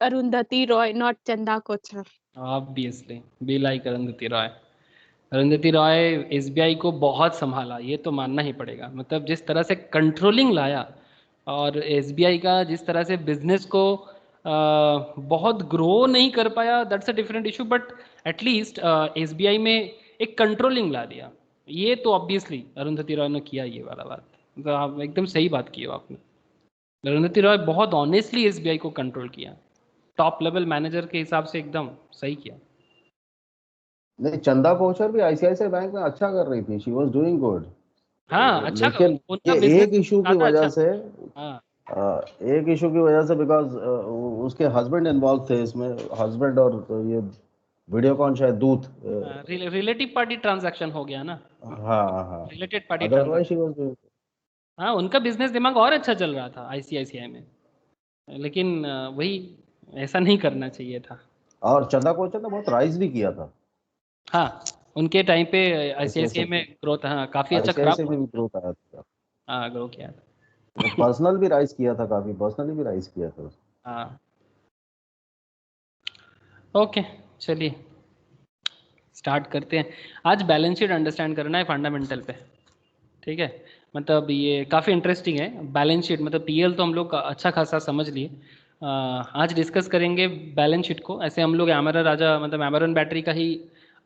Arundhati Roy, not Chanda Kochhar. Obviously be like Arundhati Roy. Arundhati Roy SBI को बहुत संभाला, ये तो मानना ही पड़ेगा। मतलब जिस तरह से कंट्रोलिंग लाया और एसबीआई का जिस तरह से बिजनेस को बहुत ग्रो नहीं कर पाया, that's a different issue, but at least SBI में एक कंट्रोलिंग ला दिया। ये तो ऑब्वियसली अरुंधति रॉय ने किया ये वाला बात। तो आप एकदम सही बात की हो आपने। अरुंधति रॉय बहुत ऑनेस्टली एसबीआई को कंट्रोल किया, टॉप लेवल मैनेजर के हिसाब से एकदम सही किया। नहीं, चंदा कोचर भी आईसीआईसीआई बैंक में अच्छा कर रही थी, शी वाज डूइंग गुड। हाँ अच्छा, लेकिन उनका ये बिजनेस एक इशू की ज्यादा वजह अच्छा से, था। हाँ एक इशू की वजह से, बिकॉज उसके हस्बैंड इन्वॉल्व थे इसमें, हस्बैंड और ये वीडियोकॉन शायद दूत। रिलेटिव पार्टी ट्रांजैक्शन हो गया ना। हाँ हाँ, related party otherwise she transaction. Was doing. हाँ उनका बिजनेस दिमाग और अच्छा चल रहा था आईसीआईसीआई में, लेकिन वही ऐसा नहीं करना चाहिए था। और चंदा कोचर ने बहुत राइज भी किया था हाँ उनके टाइम पे आईसीआईसीआई आईसीआईसीआई में ग्रोथ हाँ काफी अच्छा खराब आईसीआईसीआई हुआ। में भी ग्रोथ आया था। हाँ ग्रो किया वो था। पर्सनल भी राइज किया था, काफी पर्सनली भी राइज किया था। हाँ ओके चलिए स्टार्ट करते हैं। आज बैलेंस शीट अंडरस्टैंड करना है फंडामेंटल पे, ठीक है। मतलब ये काफ़ी इंटरेस्टिंग है बैलेंस शीट। मतलब पीएल तो हम लोग अच्छा खासा समझ लिए। आज डिस्कस करेंगे बैलेंस शीट को। ऐसे हम लोग एमरन राजा मतलब एमरन बैटरी का ही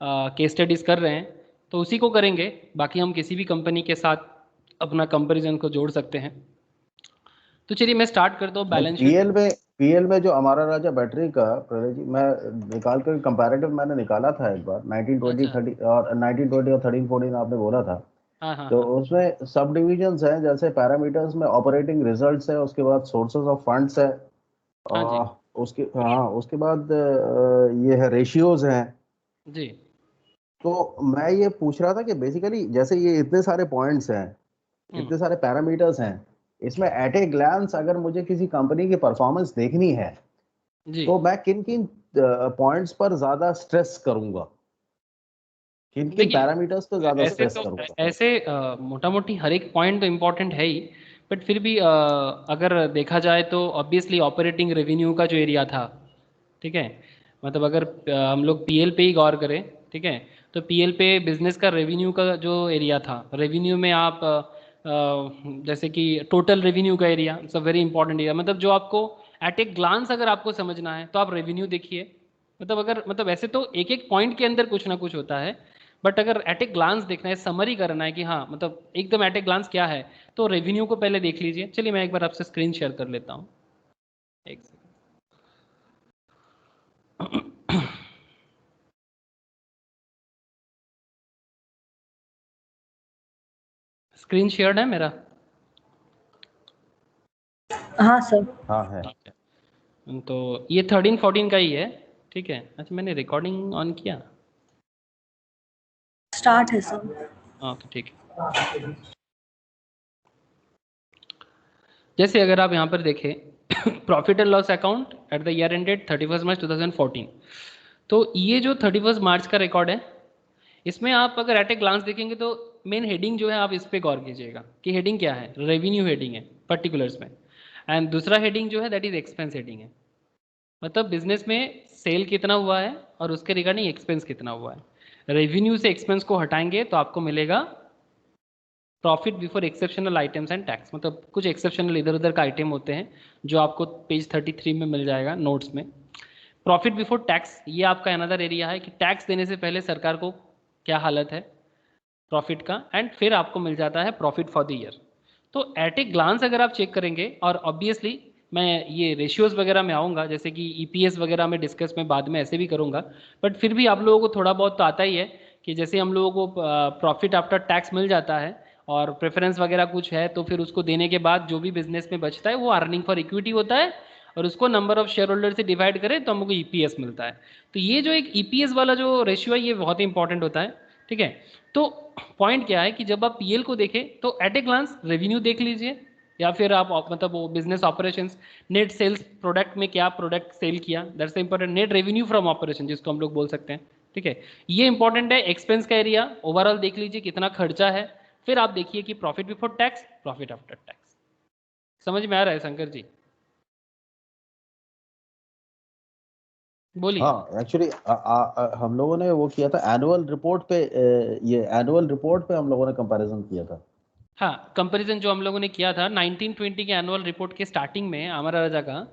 केस स्टडीज कर रहे हैं, तो उसी को करेंगे। बाकी हम किसी भी कंपनी के साथ अपना कंपैरिजन को जोड़ सकते हैं। तो चलिए मैं स्टार्ट करता हूँ बैलेंस शीट। पीएल में जो हमारा राजा बैटरी का, प्रवीण जी, मैं निकाल कर कंपैरेटिव मैंने निकाला था एक बार, 1920 अच्छा 30 और 1920 और 13 14 आपने बोला था। हाँ हाँ तो हाँ उसमें सब डिविजन्स हैं, जैसे पैरामीटर्स में ऑपरेटिंग रिजल्ट्स है, उसके बाद सोर्सेज ऑफ फंड्स है, हाँ जी और उसके बाद ये है रेशियोज हैं। जी तो मैं ये पूछ रहा था कि बेसिकली जैसे ये इतने सारे पॉइंट्स हैं, हम्म इतने सारे पैरामीटर्स हैं, इसमें एट ए ग्लैंस अगर मुझे किसी कंपनी की परफॉर्मेंस देखनी है, जी। तो मैं किन किन पॉइंट्स पर ज्यादा स्ट्रेस करूंगा, किन किन देखिए पैरामीटर्स पर ज्यादा ऐसे स्ट्रेस तो करूंगा? ऐसे मोटा मोटी हर एक पॉइंट तो इम्पोर्टेंट है ही, बट फिर भी अगर देखा जाए तो ऑब्वियसली ऑपरेटिंग रेवेन्यू का जो एरिया था, ठीक है। मतलब अगर हम लोग पीएल पे ही गौर करें, ठीक है, तो पीएल पे बिजनेस का रेवेन्यू का जो एरिया था, रेवेन्यू में आप जैसे कि टोटल रेवेन्यू का area it's a very important area. मतलब जो आपको एट ए ग्लांस अगर आपको समझना है तो आप रेवेन्यू देखिए। मतलब अगर मतलब ऐसे तो एक एक पॉइंट के अंदर कुछ ना कुछ होता है, बट अगर एट ए ग्लांस देखना है, समरी करना है कि हाँ मतलब एकदम एट ए ग्लांस क्या है, तो रेवेन्यू को पहले देख लीजिए। चलिए मैं एक बार आपसे स्क्रीन शेयर कर लेता हूँ, एक सेकंड। स्क्रीन शेयर्ड है मेरा? हाँ सर। हाँ है। ठीक है, तो ये 13-14 का ही है, ठीक है। अच्छा मैंने रिकॉर्डिंग ऑन किया? स्टार्ट है सर। हाँ तो ठीक है। जैसे अगर आप यहाँ पर देखें profit and loss account at the year ended 31 March 2014, तो ये जो 31 मार्च का रिकॉर्ड है, इसमें आप अगर एट ए ग्लांस देखेंगे तो मेन हेडिंग जो है आप इस पे गौर कीजिएगा कि हेडिंग क्या है। रेवेन्यू हेडिंग है पर्टिकुलर्स में, एंड दूसरा हेडिंग जो है दैट इज एक्सपेंस हेडिंग है। मतलब बिजनेस में सेल कितना हुआ है और उसके रिगार्डिंग एक्सपेंस कितना हुआ है। रेवेन्यू से एक्सपेंस को हटाएंगे तो आपको मिलेगा profit before exceptional items and tax. मतलब कुछ एक्सेप्शनल इधर उधर का आइटम होते हैं जो आपको पेज 33 में मिल जाएगा नोट्स में। प्रॉफिट बिफोर टैक्स ये आपका अनदर एरिया है कि टैक्स देने से पहले सरकार को क्या हालत है प्रॉफिट का, एंड फिर आपको मिल जाता है प्रॉफिट फॉर द ईयर। तो एट ए ग्लांस अगर आप चेक करेंगे, और ऑब्वियसली मैं ये रेशियोज वगैरह में आऊँगा, जैसे कि ईपीएस वगैरह में डिस्कस में बाद में ऐसे भी करूँगा, बट फिर भी आप लोगों को थोड़ा बहुत तो आता ही है कि जैसे हम लोगों को प्रॉफिट आफ्टर टैक्स मिल जाता है और प्रेफरेंस वगैरह कुछ है, तो फिर उसको देने के बाद जो भी बिजनेस में बचता है वो अर्निंग फॉर इक्विटी होता है, और उसको नंबर ऑफ शेयर होल्डर से डिवाइड करें तो हमको ईपीएस मिलता है। तो ये जो एक ईपीएस वाला जो रेशियो है ये बहुत ही इंपॉर्टेंट होता है, ठीक है। तो पॉइंट क्या है कि जब आप पीएल को देखें तो एट ए ग्लांस रेवेन्यू देख लीजिए, या फिर आप मतलब वो business operations, net sales product में क्या प्रोडक्ट सेल किया, that's important. Net revenue from operation जिसको हम लोग बोल सकते हैं, ठीक है, ये इंपॉर्टेंट है। एक्सपेंस का एरिया ओवरऑल देख लीजिए कितना खर्चा है, फिर आप देखिए कि profit before tax profit after tax. समझ में आ रहा है शंकर जी? बोलिए। हाँ एक्चुअली हम लोगों ने वो किया था एनुअल रिपोर्ट पे, ये एनुअल रिपोर्ट पे हम लोगों ने कंपैरिजन किया था। हाँ, कंपैरिजन जो हम लोगों ने किया था 1920 के एनुअल रिपोर्ट के स्टार्टिंग में अमरा राजा का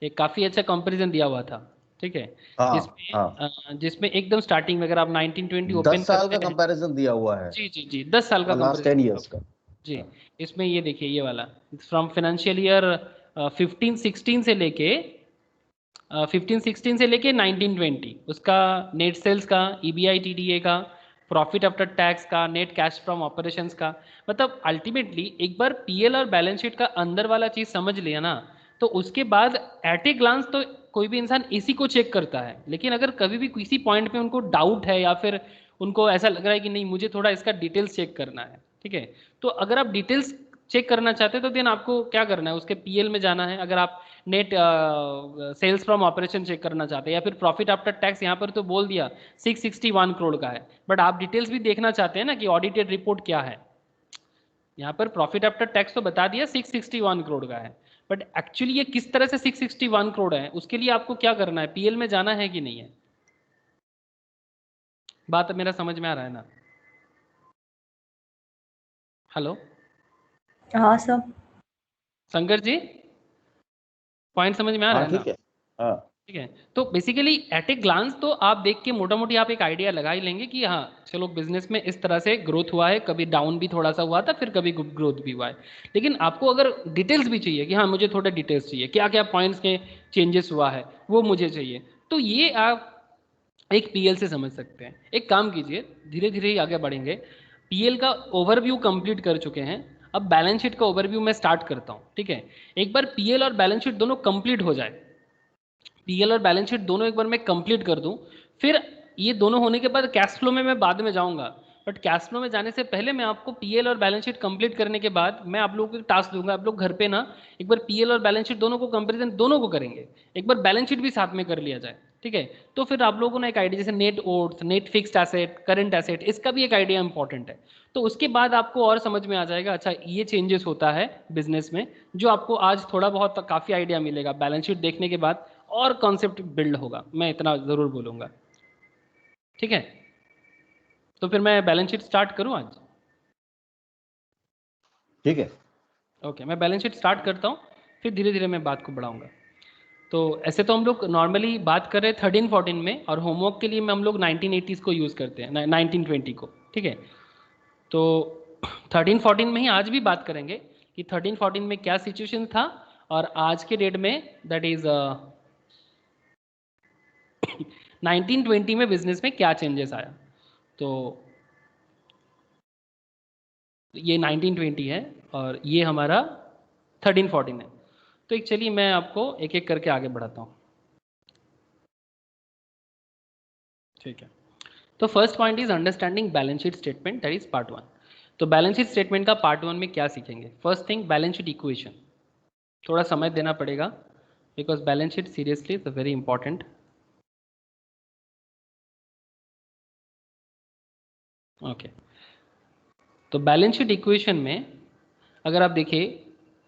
एक काफ़ी अच्छा कंपैरिजन दिया हुआ था, ठीक है। हाँ जिसमें हाँ, जिसमें एकदम स्टार्टिंग में अगर आप 1920 ओपन 10 साल का करते हैं, कंपैरिजन दिया हुआ है जी जी जी, 10 साल का और लास्ट कंपैरिजन 10 दिया इयर्स हुआ का। है। जी, हाँ, इसमें ये देखिए ये वाला फ्रॉम फाइनेंशियल ईयर 15-16 से लेके 15-16 से लेके 1920 उसका नेट सेल्स का, ईबीआई टीडीए का, प्रॉफिट आफ्टर टैक्स का, नेट कैश फ्रॉम ऑपरेशंस का। मतलब अल्टीमेटली एक बार पीएल और बैलेंस शीट का अंदर वाला चीज समझ लिया ना, तो उसके बाद एट ए ग्लांस तो कोई भी इंसान इसी को चेक करता है। लेकिन अगर कभी भी किसी पॉइंट पे उनको डाउट है या फिर उनको ऐसा लग रहा है कि नहीं मुझे थोड़ा इसका डिटेल्स चेक करना है, ठीक है, तो अगर आप डिटेल्स चेक करना चाहते हैं तो देन आपको क्या करना है, उसके पीएल में जाना है। अगर आप net sales from operation check करना चाहते हैं या फिर प्रॉफिट आफ्टर टैक्स, यहाँ पर तो बोल दिया 661 करोड़ का है, बट आप डिटेल्स भी देखना चाहते हैं ना कि ऑडिटेड रिपोर्ट क्या है। यहाँ पर प्रॉफिट आफ्टर टैक्स तो बता दिया 661 करोड़ का है, बट एक्चुअली ये किस तरह से 661 करोड़ है, उसके लिए आपको क्या करना है, पीएल में जाना है कि नहीं है। बात मेरा समझ में आ रहा है ना? हेलो हाँ सर। शंकर जी, पॉइंट समझ में आ रहा हाँ है ना? ठीक है। हाँ ठीक है, तो बेसिकली एट ए ग्लांस तो आप देख के मोटा मोटी आप एक आइडिया लगा ही लेंगे कि हाँ चलो बिजनेस में इस तरह से ग्रोथ हुआ है, कभी डाउन भी थोड़ा सा हुआ था, फिर कभी ग्रोथ भी हुआ है। लेकिन आपको अगर डिटेल्स भी चाहिए कि हाँ मुझे थोड़े डिटेल्स चाहिए, क्या क्या पॉइंट्स के चेंजेस हुआ है वो मुझे चाहिए, तो ये आप एक पीएल से समझ सकते हैं। एक काम कीजिए, धीरे धीरे ही आगे बढ़ेंगे। पीएल का ओवरव्यू कंप्लीट कर चुके हैं, अब बैलेंस शीट का ओवरव्यू मैं स्टार्ट करता हूँ, ठीक है। एक बार पीएल और बैलेंस शीट दोनों कंप्लीट हो जाए, पीएल और बैलेंस शीट दोनों एक बार मैं कंप्लीट कर दूं, फिर ये दोनों होने के बाद कैश फ्लो में मैं बाद में जाऊंगा। बट कैश फ्लो में जाने से पहले मैं आपको पीएल और बैलेंस शीट कंप्लीट करने के बाद मैं आप लोगों को टास्क दूंगा, आप लोग घर पे ना एक बार पीएल और बैलेंस शीट दोनों को कंपेरिजन दोनों को करेंगे, एक बार बैलेंस शीट भी साथ में कर लिया जाए, ठीक है। तो फिर आप लोगों को ना एक आइडिया, जैसे net oats, net fixed asset, current asset, इसका भी एक आइडिया इंपॉर्टेंट है। तो उसके बाद आपको और समझ में आ जाएगा अच्छा ये चेंजेस होता है बिजनेस में, जो आपको आज थोड़ा बहुत काफ़ी आइडिया मिलेगा बैलेंस शीट देखने के बाद, और कॉन्सेप्ट बिल्ड होगा, मैं इतना ज़रूर बोलूँगा, ठीक है। तो फिर मैं बैलेंस शीट स्टार्ट करूँ आज? ठीक है। ओके, मैं बैलेंस शीट स्टार्ट करता हूँ, फिर धीरे धीरे मैं बात को बढ़ाऊँगा। तो ऐसे तो हम लोग नॉर्मली बात कर रहे हैं 13-14 में, और होमवर्क के लिए में हम लोग 1980s को यूज़ करते हैं, 1920 को, ठीक है। तो 13-14 में ही आज भी बात करेंगे कि 13-14 में क्या सिचुएशन था, और आज के डेट में दैट इज़ 1920 में बिजनेस में क्या चेंजेस आया। तो ये 1920 है और ये हमारा 13-14 है। तो एक चलिए मैं आपको एक एक करके आगे बढ़ाता हूँ, ठीक है। तो first point is understanding balance sheet statement, that is part 1। तो बैलेंस शीट स्टेटमेंट का पार्ट 1 में क्या सीखेंगे? First thing, balance sheet equation. थोड़ा समय देना पड़ेगा because balance sheet seriously is very important. Okay, तो बैलेंस शीट इक्वेशन में अगर आप देखिए,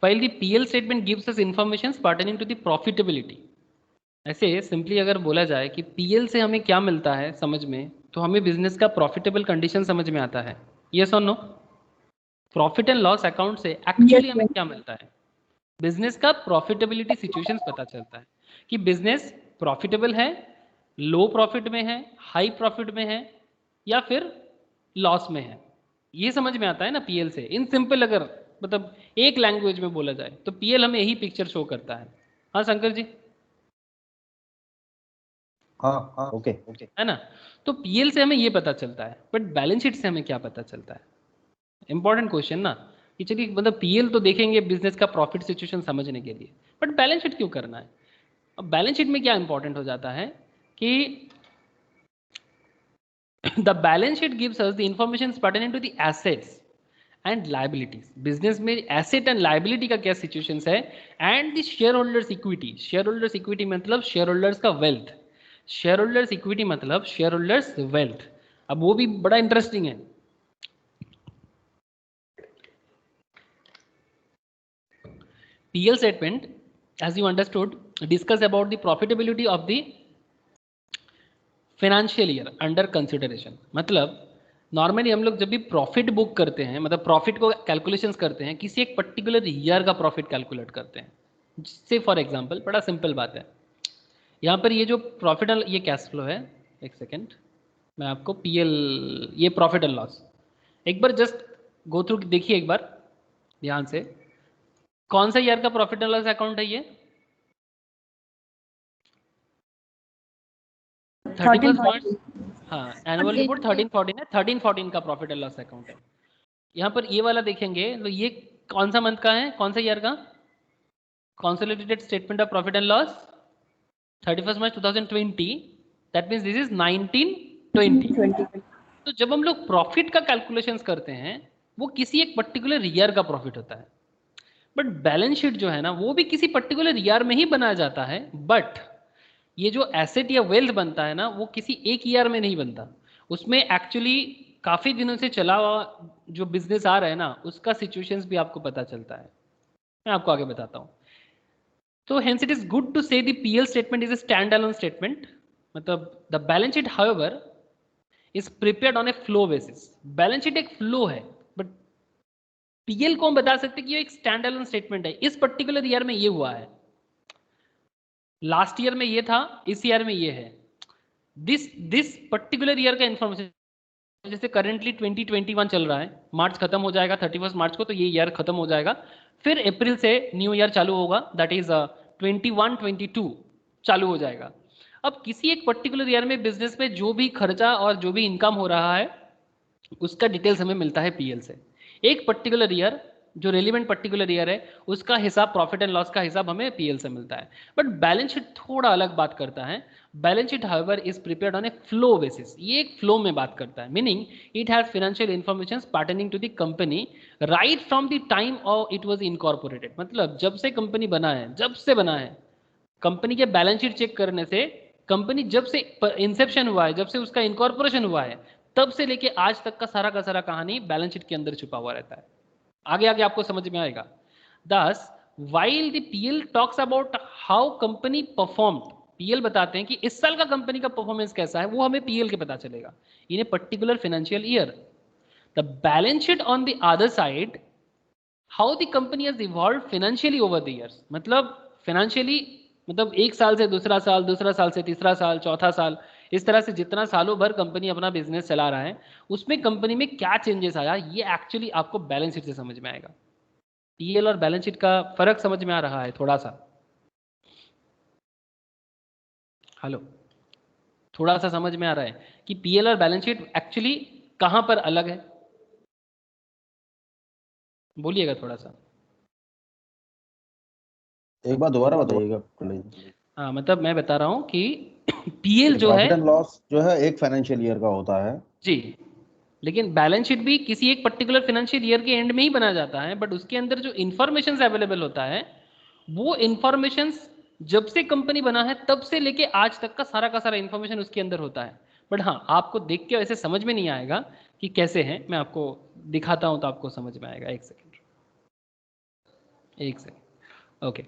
while the PL statement gives us information pertaining to the profitability. ऐसे सिंपली अगर बोला जाए कि पीएल से हमें क्या मिलता है समझ में, तो हमें बिजनेस का प्रॉफिटेबल कंडीशन समझ में आता है, यस और no? Profit and loss account से यस एक्चुअली हमें सर। क्या मिलता है? बिजनेस का प्रॉफिटेबिलिटी सिचुएशंस पता चलता है कि बिजनेस प्रॉफिटेबल है, लो प्रॉफिट में है, हाई प्रॉफिट में है, या फिर लॉस में है। ये समझ में आता है ना पीएल से। इन सिंपल अगर मतलब एक लैंग्वेज में बोला जाए तो पीएल हमें यही पिक्चर शो करता है। हाँ शंकर जी, हाँ हाँ ओके ओके। है ना? तो पीएल से हमें ये पता चलता है, बट बैलेंस शीट से हमें क्या पता चलता है? इंपॉर्टेंट क्वेश्चन ना, कि चलिए मतलब पीएल तो देखेंगे बिजनेस का प्रॉफिट सिचुएशन समझने के लिए, बट बैलेंस शीट क्यों करना है? अब बैलेंस शीट में क्या इंपॉर्टेंट हो जाता है कि the balance sheet gives us the information pertaining to the assets and liabilities. Business में एसेट एंड लाइबिलिटी का क्या सिचुएशन है, and the share holders equity. Share holders equity मतलब शेयर होल्डर्स का वेल्थ, शेयर होल्डर्स इक्विटी मतलब shareholders wealth. अब वो भी बड़ा इंटरेस्टिंग है। PL statement, as you understood, discuss about the profitability of the financial year under consideration, मतलब normally हम लोग जब भी प्रॉफिट बुक करते हैं, मतलब प्रॉफिट को कैलकुलेशंस करते हैं, किसी एक पर्टिकुलर ईयर का प्रॉफिट कैलकुलेट करते हैं। जिससे फॉर एग्जांपल बड़ा सिंपल बात है, यहाँ पर ये जो प्रॉफिट एंड ये कैश फ्लो है, एक सेकेंड मैं आपको पीएल, ये प्रॉफिट एंड लॉस एक बार जस्ट गो थ्रू देखिए एक बार ध्यान से। कौन सा ईयर का प्रॉफिट एंड लॉस अकाउंट है ये? 31 मार्च। हाँ, एनुअल रिपोर्ट 13-14 है, 13-14 का प्रॉफिट एंड लॉस अकाउंट है। यहाँ पर ये वाला देखेंगे तो ये कौन सा मंथ का है, कौन सा ईयर का? Consolidated statement of profit and loss 31 March 2020, that means this is 1920। तो जब हम लोग प्रॉफिट का कैलकुलेशंस करते हैं वो किसी एक पर्टिकुलर ईयर का प्रॉफिट होता है, बट बैलेंस शीट जो है ना वो भी किसी पर्टिकुलर ईयर में ही बनाया जाता है, बट ये जो एसेट या वेल्थ बनता है ना वो किसी एक ईयर में नहीं बनता, उसमें एक्चुअली काफी दिनों से चला हुआ जो बिजनेस आ रहा है ना उसका सिचुएशंस भी आपको पता चलता है। मैं आपको आगे बताता हूँ। तो hence it is good to say the PL statement is a stand alone statement, मतलब the balance sheet however is prepared on a flow basis. Balance sheet एक फ्लो है, बट पीएल को हम बता सकते कि ये एक स्टैंड अलोन स्टेटमेंट है, इस पर्टिकुलर ईयर में ये हुआ है, लास्ट ईयर में ये था, इस ईयर में ये है, दिस पर्टिकुलर ईयर का इंफॉर्मेशन। जैसे करंटली 2021 चल रहा है, मार्च खत्म हो जाएगा 31 मार्च को, तो ये ईयर खत्म हो जाएगा, फिर अप्रैल से न्यू ईयर चालू होगा, दैट इज 21-22 चालू हो जाएगा। अब किसी एक पर्टिकुलर ईयर में बिजनेस में जो भी खर्चा और जो भी इनकम हो रहा है उसका डिटेल्स हमें मिलता है पीएल से। एक पर्टिकुलर ईयर जो रेलिवेंट पर्टिकुलर ईयर है उसका हिसाब, प्रॉफिट एंड लॉस का हिसाब हमें पीएल से मिलता है। बट बैलेंस शीट थोड़ा अलग बात करता है। Balance sheet however is prepared on a flow basis, ये एक फ्लो में बात करता है, meaning it has financial information pertaining to the company right from the time of it was incorporated, मतलब जब से कंपनी बना है, जब से बना है, कंपनी के बैलेंस शीट चेक करने से कंपनी जब से इंसेप्शन हुआ है, जब से उसका इनकॉर्पोरेशन हुआ है, तब से लेके आज तक का सारा कहानी बैलेंस शीट के अंदर छुपा हुआ रहता है। आगे आगे आपको समझ में आएगा। दस while the PL talks about how company perform, PL बताते हैं कि इस साल का कंपनी का परफॉर्मेंस कैसा है, वो हमें पीएल के पता चलेगा in a particular financial year. The balance sheet on the other side how the company has evolve financially over the years, मतलब फाइनेंशियली, मतलब एक साल से दूसरा साल, दूसरा साल से तीसरा साल, चौथा साल, इस तरह से जितना सालों भर कंपनी अपना बिजनेस चला रहा है उसमें कंपनी में क्या चेंजेस आया, ये एक्चुअली आपको बैलेंस शीट से समझ में आएगा। पीएल और बैलेंस शीट का फर्क समझ में आ रहा है थोड़ा सा? हेलो, थोड़ा सा समझ में आ रहा है कि पीएल और बैलेंस शीट एक्चुअली कहां पर अलग है? बोलिएगा थोड़ा सा। एक बार दोबारा बताइएगा पंडित जी। हाँ, मतलब मैं बता रहा हूं कि पीएल जो है प्रॉफिट एंड लॉस जो है एक फाइनेंशियल ईयर का होता है जी, लेकिन बैलेंस शीट भी किसी एक पर्टिकुलर फाइनेंशियल ईयर के एंड में ही बनाया जाता है, बट उसके अंदर जो इंफॉर्मेशन अवेलेबल होता है वो इंफॉर्मेशन जब से कंपनी बना है तब से लेके आज तक का सारा इंफॉर्मेशन उसके अंदर होता है। बट हाँ, आपको देख के वैसे समझ में नहीं आएगा कि कैसे है, मैं आपको दिखाता हूं तो आपको समझ में आएगा। एक सेकेंड ओके।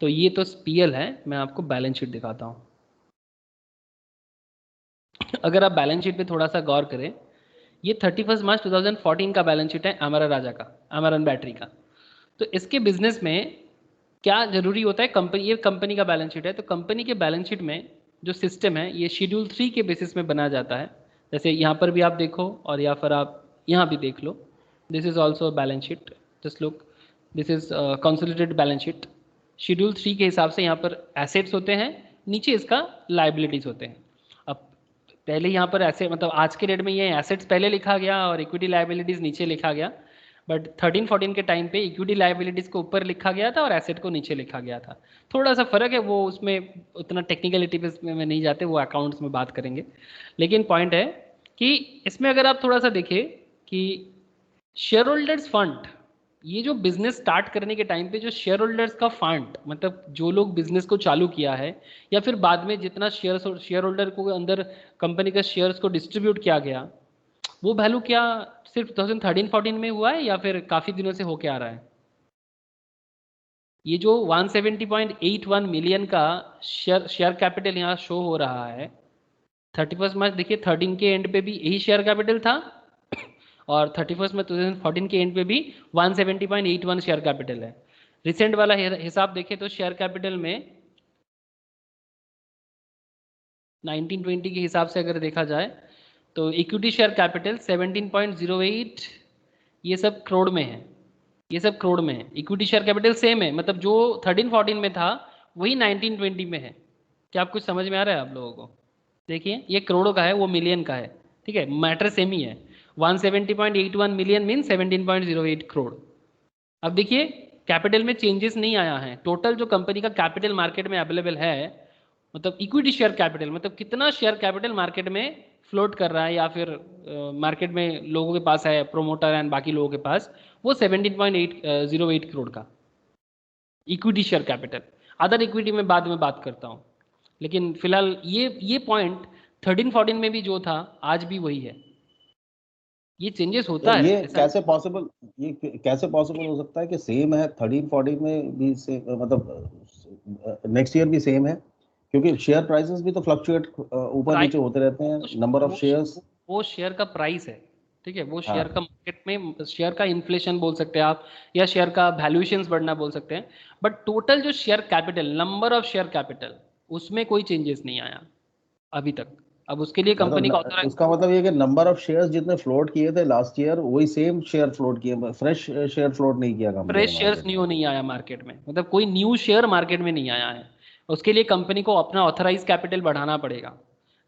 तो ये तो पीएल है, मैं आपको बैलेंस शीट दिखाता हूं। अगर आप बैलेंस शीट पे थोड़ा सा गौर करें, ये 31 मार्च 2014 का बैलेंस शीट है अमरा राजा का, अमरन बैटरी का। तो इसके बिजनेस में क्या जरूरी होता है, कंपनी, ये कंपनी का बैलेंस शीट है, तो कंपनी के बैलेंस शीट में जो सिस्टम है ये शेड्यूल 3 के बेसिस में बनाया जाता है। जैसे यहाँ पर भी आप देखो और या फिर आप यहाँ भी देख लो, this is also balance sheet, just look, this is consolidated balance sheet. Schedule 3 के हिसाब से यहाँ पर एसेट्स होते हैं, नीचे इसका लाइबिलिटीज होते हैं। अब पहले यहाँ पर ऐसे, मतलब आज के डेट में ये एसेट्स पहले लिखा गया और इक्विटी लाइबिलिटीज नीचे लिखा गया, बट 13-14 के टाइम पे इक्विटी लाइबिलिटीज को ऊपर लिखा गया था और एसेट को नीचे लिखा गया था। थोड़ा सा फर्क है, वो उसमें उतना टेक्निकलिटी में नहीं जाते, वो अकाउंट्स में बात करेंगे। लेकिन पॉइंट है कि इसमें अगर आप थोड़ा सा देखें कि शेयर होल्डर्स फंड, ये जो बिजनेस स्टार्ट करने के टाइम पे जो शेयर होल्डर्स का फंड, मतलब जो लोग बिजनेस को चालू किया है या फिर बाद में जितना शेयर होल्डर को अंदर कंपनी के शेयर्स को डिस्ट्रीब्यूट किया गया, वो वैल्यू क्या सिर्फ 2013-14 में हुआ है या फिर काफी दिनों से होके आ रहा है? ये जो 170.81 मिलियन का शेयर कैपिटल यहाँ शो हो रहा है, 31 मार्च देखिए 13 के एंड पे भी यही शेयर कैपिटल था और 31 में 2014 के एंड पे भी 170.81 शेयर कैपिटल है। रिसेंट वाला हिसाब देखें तो शेयर कैपिटल में 1920 के हिसाब से अगर देखा जाए तो इक्विटी शेयर कैपिटल 17.08 ये सब करोड़ में है, ये सब करोड़ में है। इक्विटी शेयर कैपिटल सेम है, मतलब जो 13-14 में था वही 19-20 में है। क्या आप कुछ समझ में आ रहा है आप लोगों को? देखिए ये करोड़ों का है, वो मिलियन का है, ठीक है, मैटर सेम ही है। 170.81 मिलियन मीन 17.08 करोड़। अब देखिए कैपिटल में चेंजेस नहीं आया है। टोटल जो कंपनी का कैपिटल मार्केट में अवेलेबल है, मतलब इक्विटी शेयर कैपिटल, मतलब कितना शेयर कैपिटल मार्केट में फ्लोट कर रहा है या फिर मार्केट में लोगों के पास है, प्रोमोटर एंड बाकी लोगों के पास, वो 17.08 करोड़ का equity share capital. Other equity में बाद में बात करता हूँ, लेकिन फिलहाल ये पॉइंट 13-14 में भी जो था आज भी वही है। ये चेंजेस होता है, ये ऐसा कैसे पॉसिबल, ये कैसे पॉसिबल हो सकता है कि सेम है 13-14 में भी मतलब नेक्स्ट ईयर भी सेम है? क्योंकि शेयर प्राइसेस भी तो फ्लक्चुएट ऊपर नीचे होते रहते हैं, नंबर ऑफ शेयर्स। वो शेयर का प्राइस है, ठीक है, वो शेयर हाँ, का मार्केट में शेयर का इन्फ्लेशन बोल सकते हैं आप, या शेयर का वैल्यूएशंस बढ़ना बोल सकते हैं। बट टोटल जो share capital, number of share capital, उसमें कोई चेंजेस नहीं आया अभी तक। अब उसके लिए कंपनी का मतलब उसका मतलब ये कि नंबर ऑफ शेयर्स जितने फ्लोट किए थे लास्ट ईयर वही सेम शेयर फ्लोट किए, फ्रेश शेयर फ्लोट नहीं किया कंपनी ने फ्रेश शेयर्स मार्केट में। न्यू नहीं आया मार्केट में, मतलब कोई न्यू शेयर मार्केट में नहीं आया है। उसके लिए कंपनी को अपना ऑथराइज कैपिटल बढ़ाना पड़ेगा।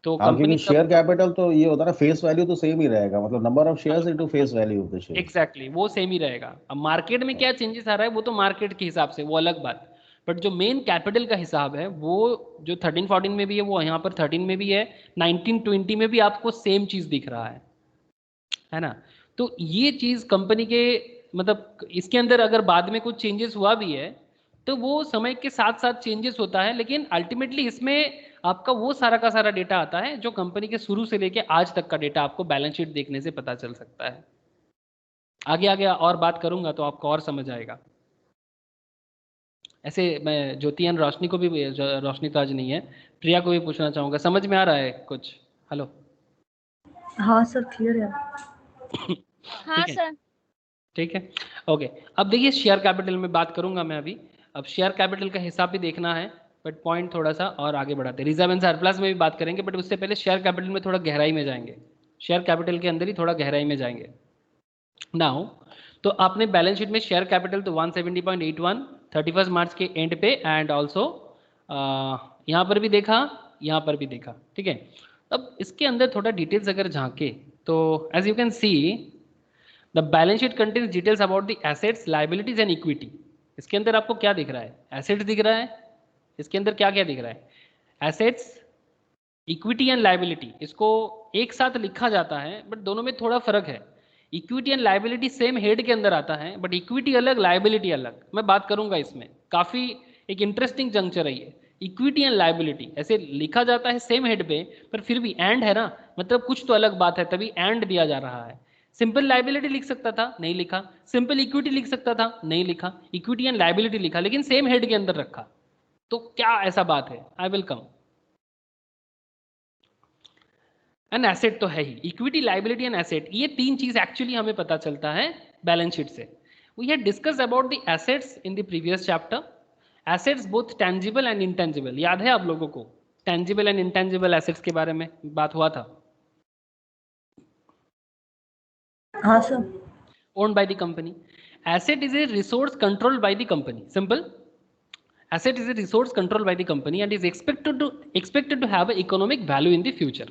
तो हाँ, कंपनी क्योंकि शेयर कैपिटल तो ये होता है ना, फेस वैल्यू तो सेम ही रहेगा, मतलब number of shares into face value of the share. Exactly वो सेम ही रहेगा। अब मार्केट में क्या चेंजेस आ रहा है वो तो मार्केट के हिसाब से, वो अलग बात। बट जो मेन कैपिटल का हिसाब है वो जो 13-14 में भी है वो यहाँ पर 13 में भी है, 19-20 में भी आपको सेम चीज दिख रहा है ना। तो ये चीज कंपनी के, मतलब इसके अंदर अगर बाद में कुछ चेंजेस हुआ भी है तो वो समय के साथ साथ चेंजेस होता है, लेकिन अल्टीमेटली इसमें आपका वो सारा का सारा डेटा आता है जो कंपनी के शुरू से लेके आज तक का डेटा आपको बैलेंस शीट देखने से पता चल सकता है। आगे आगे और बात करूंगा तो आपको और समझ आएगा। ऐसे मैं ज्योति एंड रोशनी को भी, रोशनी तो आज नहीं है, प्रिया को भी पूछना चाहूंगा, समझ में आ रहा है कुछ? हेलो? हाँ सर, क्लियर है। हाँ ठीक है, सर। ठीक है, ओके। अब देखिए शेयर कैपिटल में बात करूंगा मैं अभी। अब शेयर कैपिटल का हिसाब भी देखना है, बट पॉइंट थोड़ा सा और आगे बढ़ाते हैं। रिजर्व एंड सरप्लस में भी बात करेंगे, बट उससे पहले शेयर कैपिटल में थोड़ा गहराई में जाएंगे। शेयर कैपिटल के अंदर ही थोड़ा गहराई में जाएंगे नाउ। तो आपने बैलेंस शीट में शेयर कैपिटल तो 170.81 31 मार्च के एंड पे, एंड ऑल्सो यहाँ पर भी देखा, यहाँ पर भी देखा, ठीक है। अब इसके अंदर थोड़ा डिटेल्स अगर झांके तो as you can see the balance sheet contains details about the assets, liabilities and equity. इसके अंदर आपको क्या दिख रहा है? एसेट्स दिख रहा है। इसके अंदर क्या क्या दिख रहा है? Assets, equity and liability. इसको एक साथ लिखा जाता है बट दोनों में थोड़ा फर्क है। Equity and liability same head के अंदर आता है, बट इक्विटी अलग, लाइबिलिटी अलग। मैं बात करूंगा इसमें, काफी एक इंटरेस्टिंग जंक्चर है ये। इक्विटी एंड लाइबिलिटी ऐसे लिखा जाता है सेम हेड पे, पर फिर भी एंड है ना, मतलब कुछ तो अलग बात है, तभी एंड दिया जा रहा है। सिंपल लाइबिलिटी लिख सकता था, नहीं लिखा। सिंपल इक्विटी लिख सकता था, नहीं लिखा। इक्विटी एंड लाइबिलिटी लिखा, लेकिन सेम हेड के अंदर रखा। तो क्या ऐसा बात है? I will come. An asset तो है ही, इक्विटी, लाइबिलिटी एंड एसेट, ये तीन चीज एक्चुअली हमें पता चलता है बैलेंस शीट से। We had discuss about the assets in the previous chapter. Assets both tangible and intangible, याद है आप लोगों को? टेंजिबल एंड इंटेंजिबल एसेट्स के बारे में बात हुआ था। हाँ sir. Owned by the company. Asset is a resource controlled by the company, simple. Asset is a resource controlled by the company and is expected to have an economic value in the future.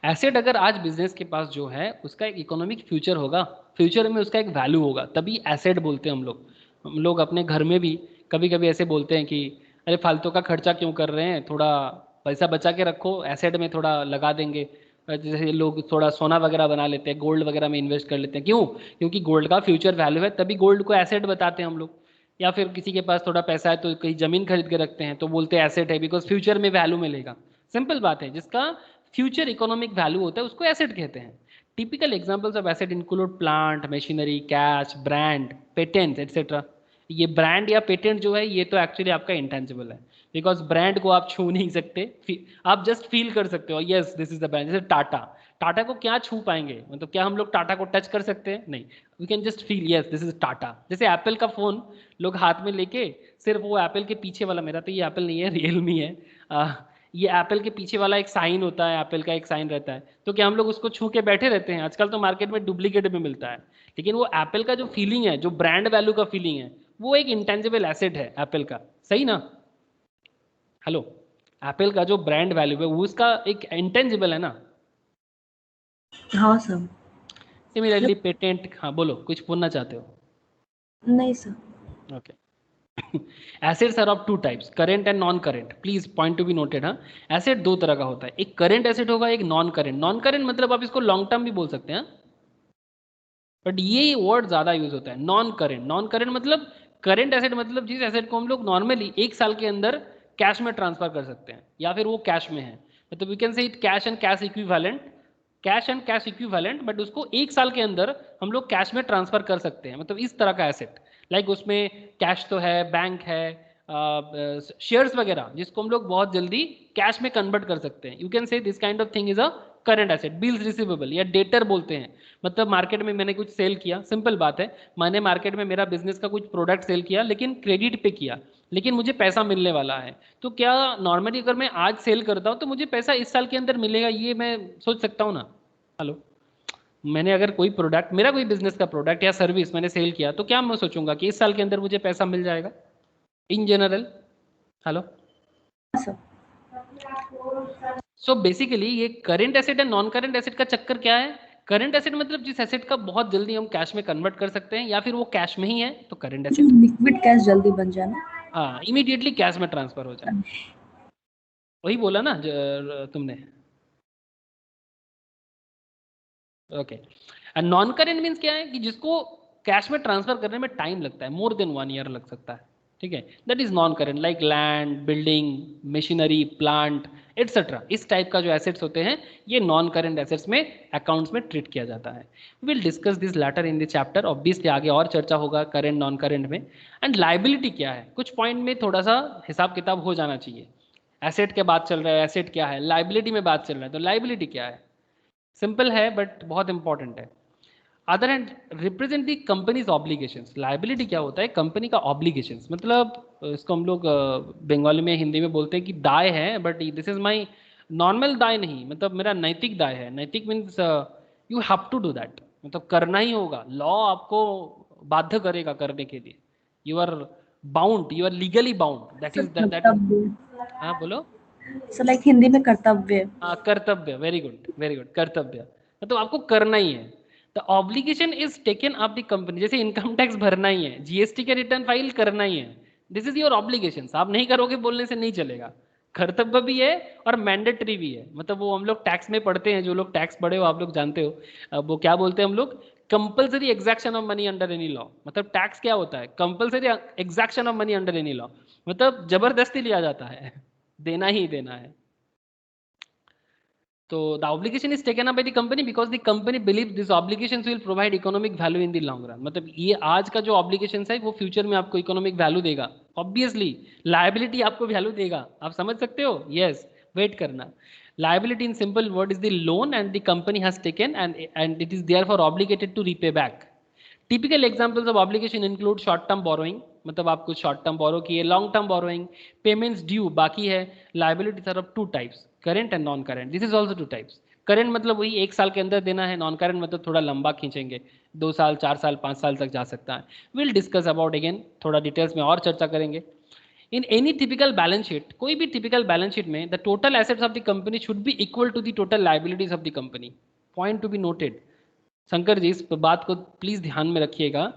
Asset अगर आज business के पास जो है उसका एक economic future होगा, future में उसका एक वैल्यू होगा, तभी एसेट बोलते हैं हम लोग। हम लोग अपने घर में भी कभी कभी ऐसे बोलते हैं कि अरे फालतू का खर्चा क्यों कर रहे हैं, थोड़ा पैसा बचा के रखो, एसेट में थोड़ा लगा देंगे। जैसे लोग थोड़ा सोना वगैरह बना लेते हैं, गोल्ड वगैरह में इन्वेस्ट कर लेते हैं। क्यों? क्योंकि गोल्ड का फ्यूचर वैल्यू है, तभी गोल्ड को एसेट बताते हैं हम लोग। या फिर किसी के पास थोड़ा पैसा है तो कहीं जमीन खरीद के रखते हैं तो बोलते हैं एसेट है, बिकॉज फ्यूचर में वैल्यू मिलेगा। सिंपल बात है, जिसका फ्यूचर इकोनॉमिक वैल्यू होता है उसको एसेट कहते हैं। Typical examples of asset include plant, machinery, cash, brand, patents etcetera. ये ब्रांड या पेटेंट जो है ये तो एक्चुअली आपका इंटेंजिबल है, बिकॉज ब्रांड को आप छू नहीं सकते, आप जस्ट फील कर सकते हो yes this is the brand. जैसे टाटा, टाटा को क्या छू पाएंगे, मतलब क्या हम लोग टाटा को टच कर सकते हैं? नहीं, we can just feel yes this is Tata. जैसे एप्पल का फोन लोग हाथ में लेके सिर्फ वो एप्पल के पीछे वाला, मेरा तो ये एप्पल नहीं है रियलमी है, ये एप्पल के पीछे वाला एक साइन होता है, एप्पल का एक साइन रहता है, तो क्या हम लोग उसको छू के बैठे रहते हैं? आजकल तो मार्केट में डुप्लीकेट भी मिलता है, लेकिन वो एप्पल का जो फीलिंग है, जो ब्रांड वैल्यू का फीलिंग है, वो एक इंटेंजिबल एसेट है एप्पल का, सही ना? हेलो, एप्पल का जो ब्रांड वैल्यू है वो उसका एक इंटेंजिबल है ना। हाँ सर। सिमिलरली पेटेंट, हाँ बोलो, कुछ बोलना चाहते हो? नहीं sir. Okay. Assets are of two types, current and non current, please point to be noted. हाँ, एसेट दो तरह का होता है, एक करेंट एसेट होगा, एक नॉन करेंट। नॉन करेंट मतलब आप इसको लॉन्ग टर्म भी बोल सकते हैं, बट ये वर्ड ज्यादा यूज होता है नॉन करेंट। नॉन करेंट मतलब, करेंट एसेट मतलब जिस एसेट को हम लोग नॉर्मली एक साल के अंदर कैश में ट्रांसफर कर सकते हैं या फिर वो कैश में है, मतलब we can say it cash and cash equivalent, cash and cash equivalent, but उसको एक साल के अंदर हम लोग कैश में ट्रांसफर कर सकते हैं, मतलब इस तरह का एसेट। लाइक उसमें कैश तो है, बैंक है, शेयर्स वगैरह जिसको हम लोग बहुत जल्दी कैश में कन्वर्ट कर सकते हैं। You can say this kind of thing is a current asset. Bills receivable या डेटर बोलते हैं, मतलब मार्केट में मैंने कुछ सेल किया, सिंपल बात है, मैंने मार्केट में मेरा बिजनेस का कुछ प्रोडक्ट सेल किया लेकिन क्रेडिट पे किया, लेकिन मुझे पैसा मिलने वाला है, तो क्या नॉर्मली अगर मैं आज सेल करता हूँ तो मुझे पैसा इस साल के अंदर मिलेगा, ये मैं सोच सकता हूँ ना? हेलो, मैंने अगर कोई प्रोडक्ट, मेरा कोई बिजनेस का प्रोडक्ट या सर्विस मैंने सेल किया, तो क्या मैं सोचूंगा कि इस साल के अंदर मुझे पैसा मिल जाएगा in general? Hello, sir. So basically ये current asset and non current asset का चक्कर क्या है? करंट एसेट मतलब जिस एसेट का बहुत जल्दी हम कैश में कन्वर्ट कर सकते हैं या फिर वो कैश में ही है, तो करंट एसेट। लिक्विड कैश जल्दी बन जाना। हाँ, इमीडिएटली कैश में ट्रांसफर हो जाए, वही बोला ना तुमने। Okay. And non current means क्या है कि जिसको कैश में ट्रांसफर करने में टाइम लगता है, मोर देन 1 ईयर लग सकता है, ठीक है, that is non current. Like land, building, machinery, plant etcetera, इस टाइप का जो एसेट्स होते हैं ये नॉन करेंट एसेट्स में अकाउंट्स में ट्रीट किया जाता है। Will discuss this later in the chapter, obviously आगे और चर्चा होगा करेंट नॉन करेंट में। एंड लाइबिलिटी क्या है, कुछ पॉइंट में थोड़ा सा हिसाब किताब हो जाना चाहिए। एसेट के बात चल रहा है, एसेट क्या है, लाइबिलिटी में बात चल रहा है, तो लाइबिलिटी क्या है? सिंपल है बट बहुत इंपॉर्टेंट है। Other hand represent the companies obligations. Liability क्या होता है? कंपनी का ऑब्लिगेशंस, मतलब इसको हम लोग बंगाली में, हिंदी में बोलते हैं कि दाय है, but this is my normal दाय नहीं, मतलब मेरा नैतिक दाय है। नैतिक means you have to do that, मतलब करना ही होगा, लॉ आपको बाध्य करेगा करने के लिए, you are bound, you are legally bound, that sir is that. कर्तव्य। हाँ बोलो। सर लाइक हिंदी में कर्तव्य। हाँ, कर्तव्य, वेरी गुड वेरी गुड, कर्तव्य मतलब आपको करना ही है। The obligation is taken of the company, जैसे इनकम टैक्स भरना ही है, जीएसटी का रिटर्न फाइल करना ही है, दिस इज योर ऑब्लिगेशन। आप नहीं करोगे बोलने से नहीं चलेगा, कर्तव्य भी है और मैंडेटरी भी है। मतलब वो हम लोग टैक्स में पढ़ते हैं, जो लोग टैक्स पढ़े हो आप लोग जानते हो, वो क्या बोलते हैं हम लोग, compulsory exaction of money under any law. मतलब टैक्स क्या होता है? Compulsory exaction of money under any law, मतलब जबरदस्ती लिया जाता है, देना ही देना है। So the obligation is taken up by the company because the company believes these obligations will provide economic value in the long run. मतलब ये आज का जो obligations है वो फ्यूचर में आपको इकोनॉमिक वैल्यू देगा। ऑब्वियसली लाइबिलिटी आपको वैल्यू देगा, आप समझ सकते हो? यस, वेट करना। Liability in simple word is the loan and the company has taken and it is therefore obligated to repay back. Typical examples of obligation include short term borrowing, मतलब आप कुछ short term borrow किए, long term borrowing, payments due बाकी है। Liabilities are of two types, current and non current, this is also two types. Current मतलब वही एक साल के अंदर देना है, नॉन करेंट मतलब थोड़ा लंबा खींचेंगे, 2 साल 4 साल 5 साल तक जा सकता है। विल डिस्कस अबाउट अगेन, थोड़ा डिटेल्स में और चर्चा करेंगे। In any typical balance sheet, कोई भी टिपिकल बैलेंस शीट में the total assets of the company should be equal to the total liabilities of the company. Point to be noted, Shankar ji इस बात को प्लीज ध्यान में रखिएगा।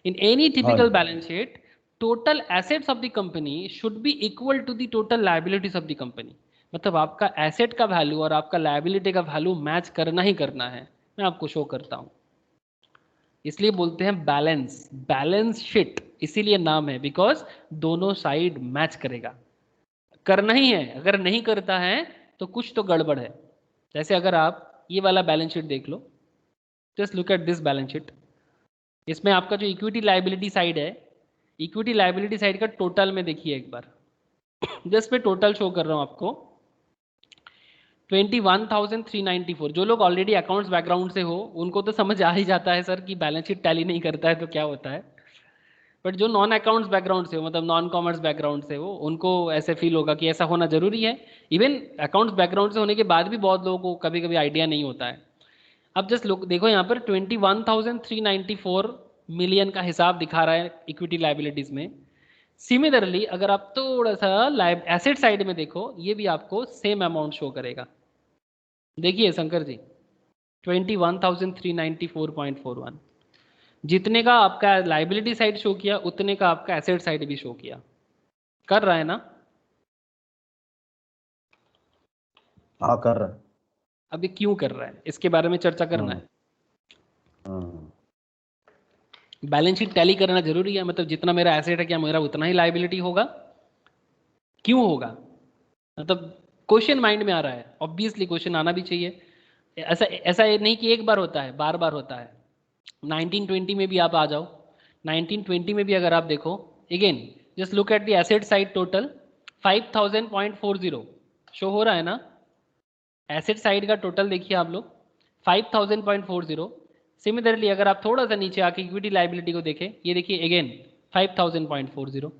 In any typical balance sheet total assets of the company should be equal to the total liabilities of the company. मतलब आपका asset का value और आपका लाइबिलिटी का वैल्यू मैच करना ही करना है। मैं आपको शो करता हूं, इसलिए बोलते हैं बैलेंस, बैलेंस शीट इसीलिए नाम है, बिकॉज दोनों साइड मैच करेगा, करना ही है। अगर नहीं करता है तो कुछ तो गड़बड़ है। जैसे अगर आप ये वाला बैलेंस शीट देख लो, just look at this balance sheet, इसमें आपका जो इक्विटी लाइबिलिटी साइड है इक्विटी लाइबिलिटी साइड का टोटल में देखिए एक बार, जस्ट मैं टोटल शो कर रहा हूँ आपको। 21,394। जो लोग ऑलरेडी अकाउंट्स बैकग्राउंड से हो उनको तो समझ आ ही जाता है सर कि बैलेंस शीट टैली नहीं करता है तो क्या होता है, बट जो नॉन अकाउंट्स बैकग्राउंड से हो, मतलब नॉन कॉमर्स बैकग्राउंड से हो, उनको ऐसे फील होगा कि ऐसा होना जरूरी है। इवन अकाउंट्स बैकग्राउंड से होने के बाद भी बहुत लोगों को कभी कभी आइडिया नहीं होता है। अब जस्ट लोग देखो यहाँ पर 21,394 मिलियन का हिसाब दिखा रहा है इक्विटी लाइबिलिटीज में। सिमिलरली अगर आप थोड़ा सा एसेट साइड में देखो, ये भी आपको सेम अमाउंट शो करेगा। देखिए शंकर जी, 21,394.41, जितने का आपका लाइबिलिटी साइड शो किया उतने का आपका एसेट साइड भी शो किया। कर रहा है ना? हाँ कर रहा है। अब ये क्यों कर रहा है, इसके बारे में चर्चा करना है। बैलेंस शीट टैली करना जरूरी है, मतलब जितना मेरा एसेट है क्या मेरा उतना ही लाइबिलिटी होगा? क्यों होगा? मतलब क्वेश्चन माइंड में आ रहा है, ऑब्वियसली क्वेश्चन आना भी चाहिए। ऐसा ऐसा नहीं कि एक बार होता है, बार बार होता है। 1920 में भी आप आ जाओ, 1920 में भी अगर आप देखो, again just look at the asset side total 5000.40 show हो रहा है ना। एसेट साइड का टोटल देखिए आप लोग 5000.40। सिमिलरली अगर आप थोड़ा सा नीचे आके इक्विटी लाइबिलिटी को देखें, ये देखिए अगेन 5000.40,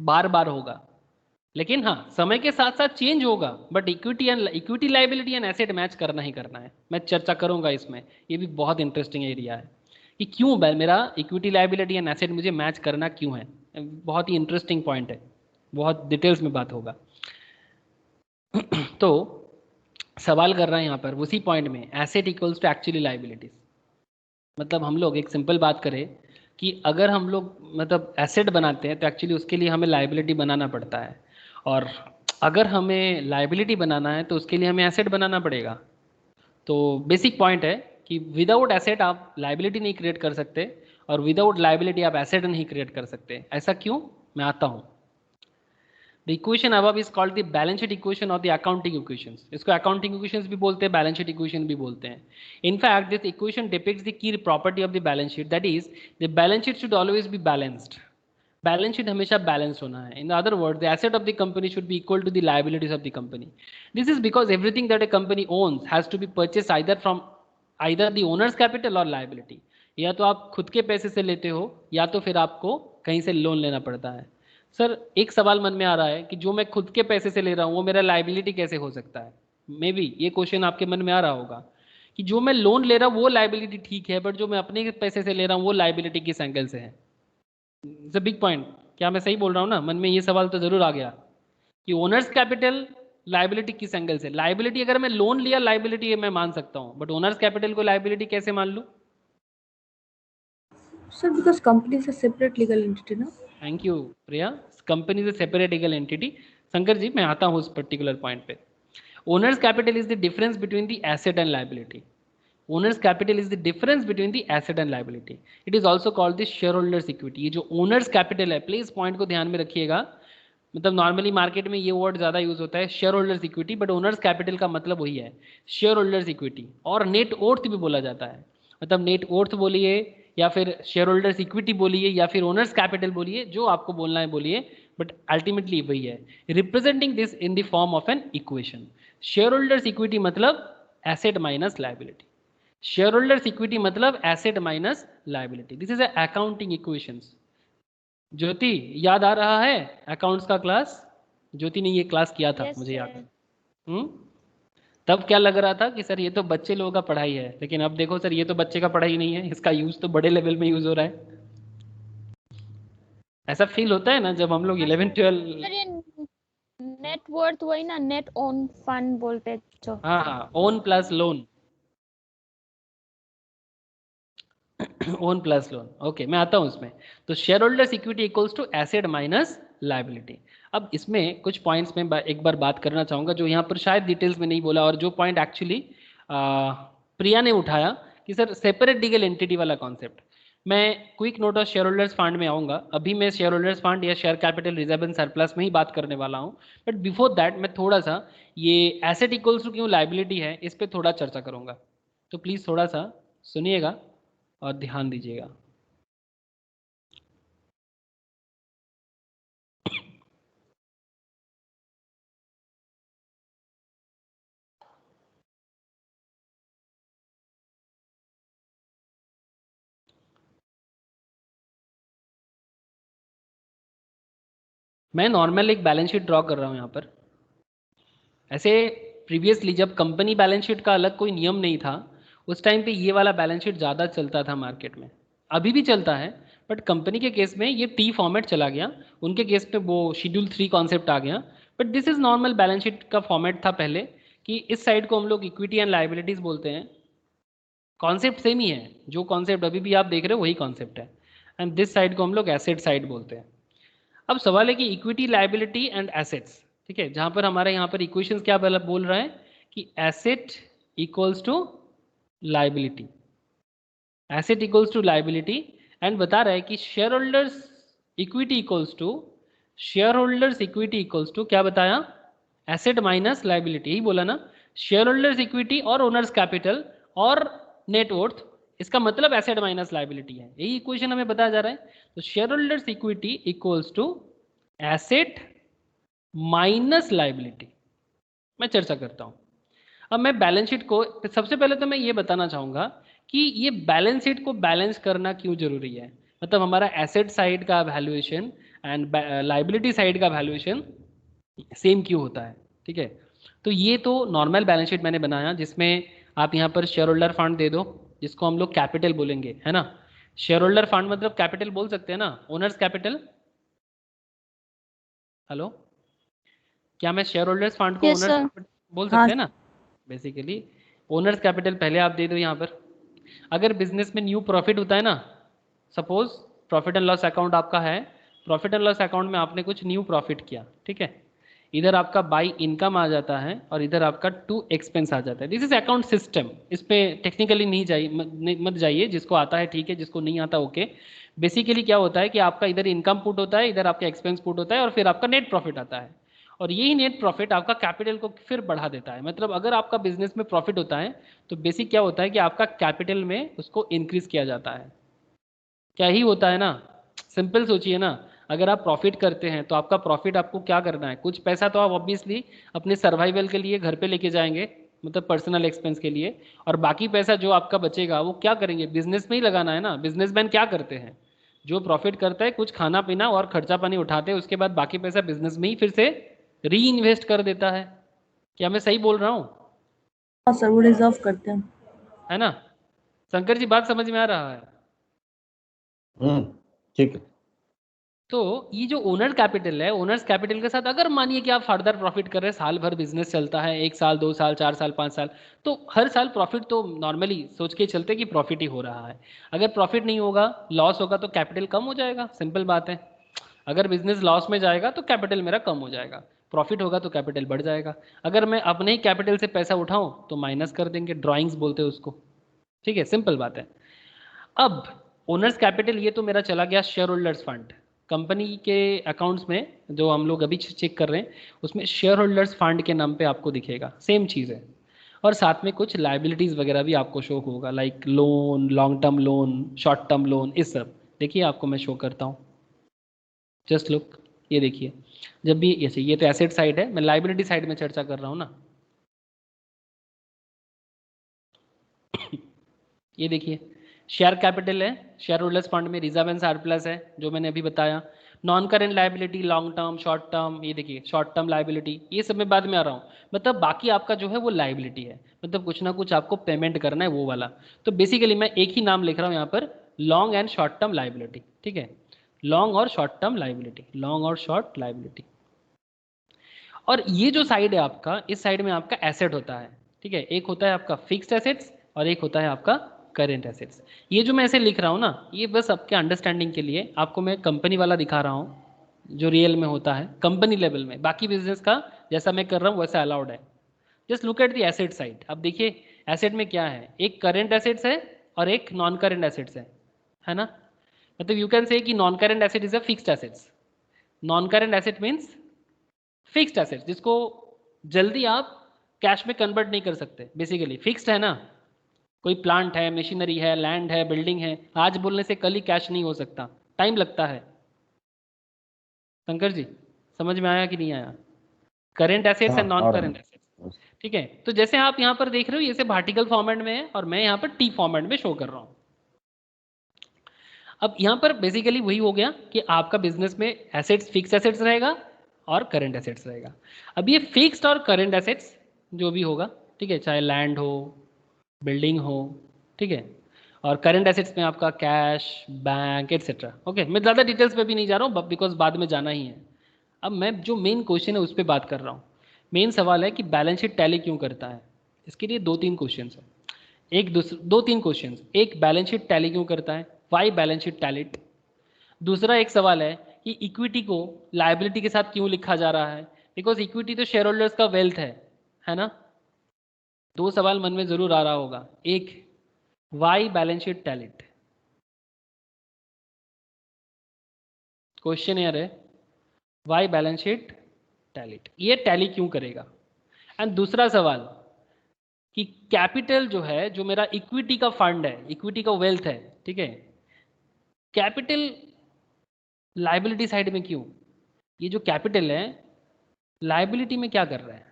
बार बार होगा। लेकिन हाँ समय के साथ साथ चेंज होगा, but equity liability and asset match करना ही करना है। मैं चर्चा करूंगा इसमें, ये भी बहुत इंटरेस्टिंग एरिया है कि क्यों मेरा इक्विटी लाइबिलिटी एंड एसेट मुझे मैच करना क्यों है। बहुत ही इंटरेस्टिंग पॉइंट है, बहुत डिटेल्स में बात होगा। तो सवाल कर रहा है यहाँ पर उसी पॉइंट में, asset equals to actually liabilities. मतलब हम लोग एक सिंपल बात करें कि अगर हम लोग मतलब एसेट बनाते हैं तो एक्चुअली उसके लिए हमें लाइबिलिटी बनाना पड़ता है, और अगर हमें लाइबिलिटी बनाना है तो उसके लिए हमें एसेट बनाना पड़ेगा। तो बेसिक पॉइंट है कि विदाउट एसेट आप लाइबिलिटी नहीं क्रिएट कर सकते, और विदाउट लाइबिलिटी आप एसेट नहीं क्रिएट कर सकते। ऐसा क्यों, मैं आता हूँ। The equation above is called the balance sheet equation or the accounting equations. इसको accounting equations भी बोलते हैं, balance sheet equation भी बोलते हैं. In fact, this equation depicts the key property of the balance sheet. That is, the balance sheet should always be balanced. Balance sheet हमेशा balanced होना है. In other words, the asset of the company should be equal to the liabilities of the company. This is because everything that a company owns has to be purchased either the owner's capital or liability. या तो आप खुद के पैसे से लेते हो या तो फिर आपको कहीं से लोन लेना पड़ता है। सर एक सवाल मन में आ रहा है कि जो मैं खुद के पैसे से ले रहा हूँ वो मेरा लाइबिलिटी कैसे हो सकता है। मे बी ये क्वेश्चन आपके मन में आ रहा होगा कि जो मैं लोन ले रहा हूँ वो लाइबिलिटी ठीक है, बट जो मैं अपने पैसे से ले रहा हूँ वो लाइबिलिटी किस एंगल से है। It's a big point. क्या मैं सही बोल रहा हूँ ना? मन में ये सवाल तो जरूर आ गया कि ओनर्स कैपिटल लाइबिलिटी किस एंगल से। लाइबिलिटी अगर मैं लोन लिया लाइबिलिटी मैं मान सकता हूँ, बट ओनर्स कैपिटल को लाइबिलिटी कैसे मान लूँ? Sir, because company is a separate legal entity, no? Thank you Priya. Company is a separate legal entity. Shankar ji मैं आता हूँ उस पर्टिकुलर पॉइंट पे। Owner's capital is the difference between the asset and liability. Owner's capital is the difference between the asset and liability. It is also called the share holders equity. ये जो owner's capital है, please point को ध्यान में रखिएगा। मतलब normally market में ये वर्ड ज़्यादा यूज होता है share holders equity, but owners capital का मतलब वही है शेयर होल्डर्स इक्विटी। और नेट ओर्थ भी बोला जाता है, मतलब नेट ओर्थ बोलिए या फिर शेयर होल्डर्स इक्विटी बोलिए या फिर ओनर्स कैपिटल बोलिए, जो आपको बोलना है बोलिए, बट अल्टीमेटली वही है। Representing this in the form of an equation. Share holders equity मतलब asset minus liability. Share holders equity मतलब asset minus liability. This is accounting equations. Jyoti याद आ रहा है अकाउंट्स का क्लास? ज्योति ने ये क्लास किया था, मुझे याद है। तब क्या लग रहा था कि सर ये तो बच्चे लोगों का पढ़ाई है, लेकिन अब देखो सर ये तो बच्चे का पढ़ाई नहीं है, इसका यूज तो बड़े लेवल में यूज हो रहा है। ऐसा फील होता है ना जब हम लोग 11-12। नेट वर्थ वही ना, नेट ओन फंड बोलते जो। हाँ हाँ, own plus loan. Own plus loan. Okay मैं आता हूँ उसमें। तो share holders equity equals to asset minus liability. अब इसमें कुछ पॉइंट्स में एक बार बात करना चाहूँगा जो यहाँ पर शायद डिटेल्स में नहीं बोला, और जो पॉइंट एक्चुअली प्रिया ने उठाया कि सर सेपरेट लीगल एंटिटी वाला कॉन्सेप्ट। मैं quick note of share holders fund में आऊँगा। अभी मैं शेयर होल्डर्स फंड या share capital reserve and surplus में ही बात करने वाला हूँ, बट बिफोर दैट मैं थोड़ा सा ये एसेट इक्वल्स टू क्यों लाइबिलिटी है इस पर थोड़ा चर्चा करूँगा। तो प्लीज़ थोड़ा सा सुनिएगा और ध्यान दीजिएगा। मैं नॉर्मल एक बैलेंस शीट ड्रॉ कर रहा हूँ यहाँ पर। ऐसे प्रीवियसली जब कंपनी बैलेंस शीट का अलग कोई नियम नहीं था, उस टाइम पे ये वाला बैलेंस शीट ज़्यादा चलता था मार्केट में। अभी भी चलता है, बट कंपनी के केस में ये टी फॉर्मेट चला गया, उनके केस में वो शेड्यूल 3 कॉन्सेप्ट आ गया। But this is normal balance sheet का फॉर्मेट था पहले, कि इस साइड को हम लोग इक्विटी एंड लाइबिलिटीज बोलते हैं। कॉन्सेप्ट सेम ही है, जो कॉन्सेप्ट अभी भी आप देख रहे हो वही कॉन्सेप्ट है। एंड दिस साइड को हम लोग एसेट साइड बोलते हैं। अब सवाल है कि इक्विटी, लाइबिलिटी एंड एसेट्स, ठीक है, जहां पर हमारे यहाँ पर इक्वेशंस क्या बोल रहा है कि asset equals to liability, asset equals to liability, and बता रहा है कि share holders equity equals to, share holders equity equals to क्या बताया, एसेट माइनस लाइबिलिटी, यही बोला ना, शेयर होल्डर्स इक्विटी और ओनर्स कैपिटल और नेट वर्थ, इसका मतलब एसेट माइनस लाइबिलिटी है, यही इक्वेशन हमें बताया जा रहा है। तो share holders equity equals to asset minus liability. मैं चर्चा करता हूं। अब मैं बैलेंस शीट को, सबसे पहले तो मैं ये बताना चाहूंगा कि ये बैलेंस शीट को बैलेंस करना क्यों जरूरी है, मतलब हमारा एसेट साइड का वैल्यूएशन एंड लाइबिलिटी साइड का वैल्यूएशन सेम क्यों होता है, ठीक है। तो ये तो नॉर्मल बैलेंस शीट मैंने बनाया, जिसमें आप यहाँ पर शेयर होल्डर फंड दे दो, जिसको हम लोग कैपिटल बोलेंगे, है ना। शेयर होल्डर फंड मतलब कैपिटल बोल सकते हैं ना, ओनर्स कैपिटल। हेलो, क्या मैं शेयर होल्डर्स फंड को Yes, ओनर्स sir. कैपिटल बोल हाँ सकते हैं ना। बेसिकली ओनर्स कैपिटल पहले आप दे दो यहाँ पर। अगर बिजनेस में न्यू प्रॉफिट होता है ना, suppose profit and loss account आपका है, प्रॉफिट एंड लॉस अकाउंट में आपने कुछ न्यू प्रॉफिट किया, ठीक है, इधर आपका बाई इनकम आ जाता है और इधर आपका टू एक्सपेंस आ जाता है। दिस इज अकाउंट सिस्टम, इस पे टेक्निकली नहीं जाइए, मत जाइए, जिसको आता है ठीक है, जिसको नहीं आता ओके। बेसिकली क्या होता है कि आपका इधर इनकम पुट होता है, इधर आपका एक्सपेंस पुट होता है, और फिर आपका नेट प्रॉफिट आता है, और यही नेट प्रॉफिट आपका कैपिटल को फिर बढ़ा देता है। मतलब अगर आपका बिजनेस में प्रॉफिट होता है तो बेसिक क्या होता है कि आपका कैपिटल में उसको इंक्रीज किया जाता है। क्या ही होता है ना, सिंपल सोचिए ना, अगर आप प्रॉफिट करते हैं तो आपका प्रॉफिट आपको क्या करना है, कुछ पैसा तो आप ऑब्वियसली अपने सर्वाइवल के लिए घर पे लेके जाएंगे, मतलब पर्सनल एक्सपेंस के लिए, और बाकी पैसा जो आपका बचेगा वो क्या करेंगे, बिजनेस में ही लगाना है ना। बिजनेसमैन क्या करते हैं, जो प्रॉफिट करता है कुछ खाना पीना और खर्चा पानी उठाते हैं, उसके बाद बाकी पैसा बिजनेस में ही फिर से री इन्वेस्ट कर देता है। क्या मैं सही बोल रहा हूँ, हाँ सर, वो रिजर्व करते हैं। है ना। शंकर जी बात समझ में आ रहा है। ठीक है। तो ये जो ओनर कैपिटल है, ओनर्स कैपिटल के साथ अगर मानिए कि आप फर्दर प्रॉफिट कर रहे हैं, साल भर बिजनेस चलता है, 1 साल 2 साल 4 साल 5 साल, तो हर साल प्रॉफिट तो नॉर्मली सोच के चलते कि प्रॉफिट ही हो रहा है। अगर प्रॉफिट नहीं होगा, लॉस होगा, तो कैपिटल कम हो जाएगा, सिंपल बात है। अगर बिजनेस लॉस में जाएगा तो कैपिटल मेरा कम हो जाएगा, प्रॉफिट होगा तो कैपिटल बढ़ जाएगा। अगर मैं अपने ही कैपिटल से पैसा उठाऊं तो माइनस कर देंगे, ड्राइंग्स बोलते हैं उसको, ठीक है, सिंपल बात है। अब ओनर्स कैपिटल ये तो मेरा चला गया शेयर होल्डर्स फंड। कंपनी के अकाउंट्स में जो हम लोग अभी चेक कर रहे हैं उसमें शेयर होल्डर्स फंड के नाम पे आपको दिखेगा, सेम चीज़ है। और साथ में कुछ लाइबिलिटीज़ वगैरह भी आपको शो होगा, like loan, long term loan, short term loan, इस सब। देखिए आपको मैं शो करता हूँ, जस्ट लुक, ये देखिए। जब भी ऐसे, ये तो एसेट साइड है, मैं लाइबिलिटी साइड में चर्चा कर रहा हूँ ना। ये देखिए शेयर कैपिटल है, शेयर होल्डर्स फंड में रिजर्व एंड सरप्लस है, जो मैंने अभी बताया। Non current liability, long term, short term, ये देखिए शॉर्ट टर्म लाइबिलिटी, ये सब मैं बाद में आ रहा हूँ। मतलब बाकी आपका जो है वो लाइबिलिटी है, मतलब कुछ ना कुछ आपको पेमेंट करना है वो वाला। तो बेसिकली मैं एक ही नाम लिख रहा हूँ यहाँ पर, long and short term liability, ठीक है, लॉन्ग और शॉर्ट टर्म लाइबिलिटी, लॉन्ग और शॉर्ट लाइबिलिटी। और ये जो साइड है आपका, इस साइड में आपका एसेट होता है, ठीक है, एक होता है आपका फिक्स्ड एसेट्स और एक होता है आपका करेंट एसेट्स। ये जो मैं ऐसे लिख रहा हूँ ना, ये बस आपके अंडरस्टैंडिंग के लिए आपको मैं कंपनी वाला दिखा रहा हूँ, जो रियल में होता है कंपनी लेवल में। बाकी बिजनेस का जैसा मैं कर रहा हूँ वैसा अलाउड है। Just look at the asset side. अब देखिए एसेट में क्या है, एक करेंट एसेट्स है और एक नॉन करेंट एसेट्स है ना। मतलब यू कैन से कि non current asset is a fixed assets. Non current asset means fixed asset, जिसको जल्दी आप कैश में कन्वर्ट नहीं कर सकते। बेसिकली फिक्स्ड है ना, कोई प्लांट है, मशीनरी है, लैंड है, बिल्डिंग है, आज बोलने से कल ही कैश नहीं हो सकता, टाइम लगता है। शंकर जी समझ में आया कि नहीं आया, करेंट एसेट्स हाँ एंड नॉन आ रहा करेंट है। एसेट्स, ठीक है। तो जैसे आप यहाँ पर देख रहे हो, ये से वर्टिकल फॉर्मेट में है और मैं यहाँ पर टी फॉर्मेट में शो कर रहा हूँ। अब यहाँ पर बेसिकली वही हो गया कि आपका बिजनेस में एसेट्स फिक्स एसेट्स रहेगा और करंट एसेट्स रहेगा। अब ये फिक्स्ड और करंट एसेट्स जो भी होगा, ठीक है, चाहे लैंड हो, बिल्डिंग हो, ठीक है, और करंट एसेट्स में आपका कैश, बैंक एटसेट्रा। ओके, मैं ज़्यादा डिटेल्स पे भी नहीं जा रहा हूँ बिकॉज बाद में जाना ही है। अब मैं जो मेन क्वेश्चन है उस पर बात कर रहा हूँ। मेन सवाल है कि बैलेंस शीट टैली क्यों करता है। इसके लिए दो तीन क्वेश्चन है, दो तीन क्वेश्चन। एक, बैलेंस शीट टैली क्यों करता है, वाई बैलेंस शीट टैलिट। दूसरा एक सवाल है कि इक्विटी को लायबिलिटी के साथ क्यों लिखा जा रहा है, बिकॉज इक्विटी तो शेयर होल्डर्स का वेल्थ है ना। दो सवाल मन में जरूर आ रहा होगा। एक, वाई बैलेंस शीट टैलिट, क्वेश्चन है वाई बैलेंस शीट टैलिट, ये टैली क्यों करेगा। एंड दूसरा सवाल कि कैपिटल जो है, जो मेरा इक्विटी का फंड है, इक्विटी का वेल्थ है, ठीक है, कैपिटल लायबिलिटी साइड में क्यों, ये जो कैपिटल है लायबिलिटी में क्या कर रहा है,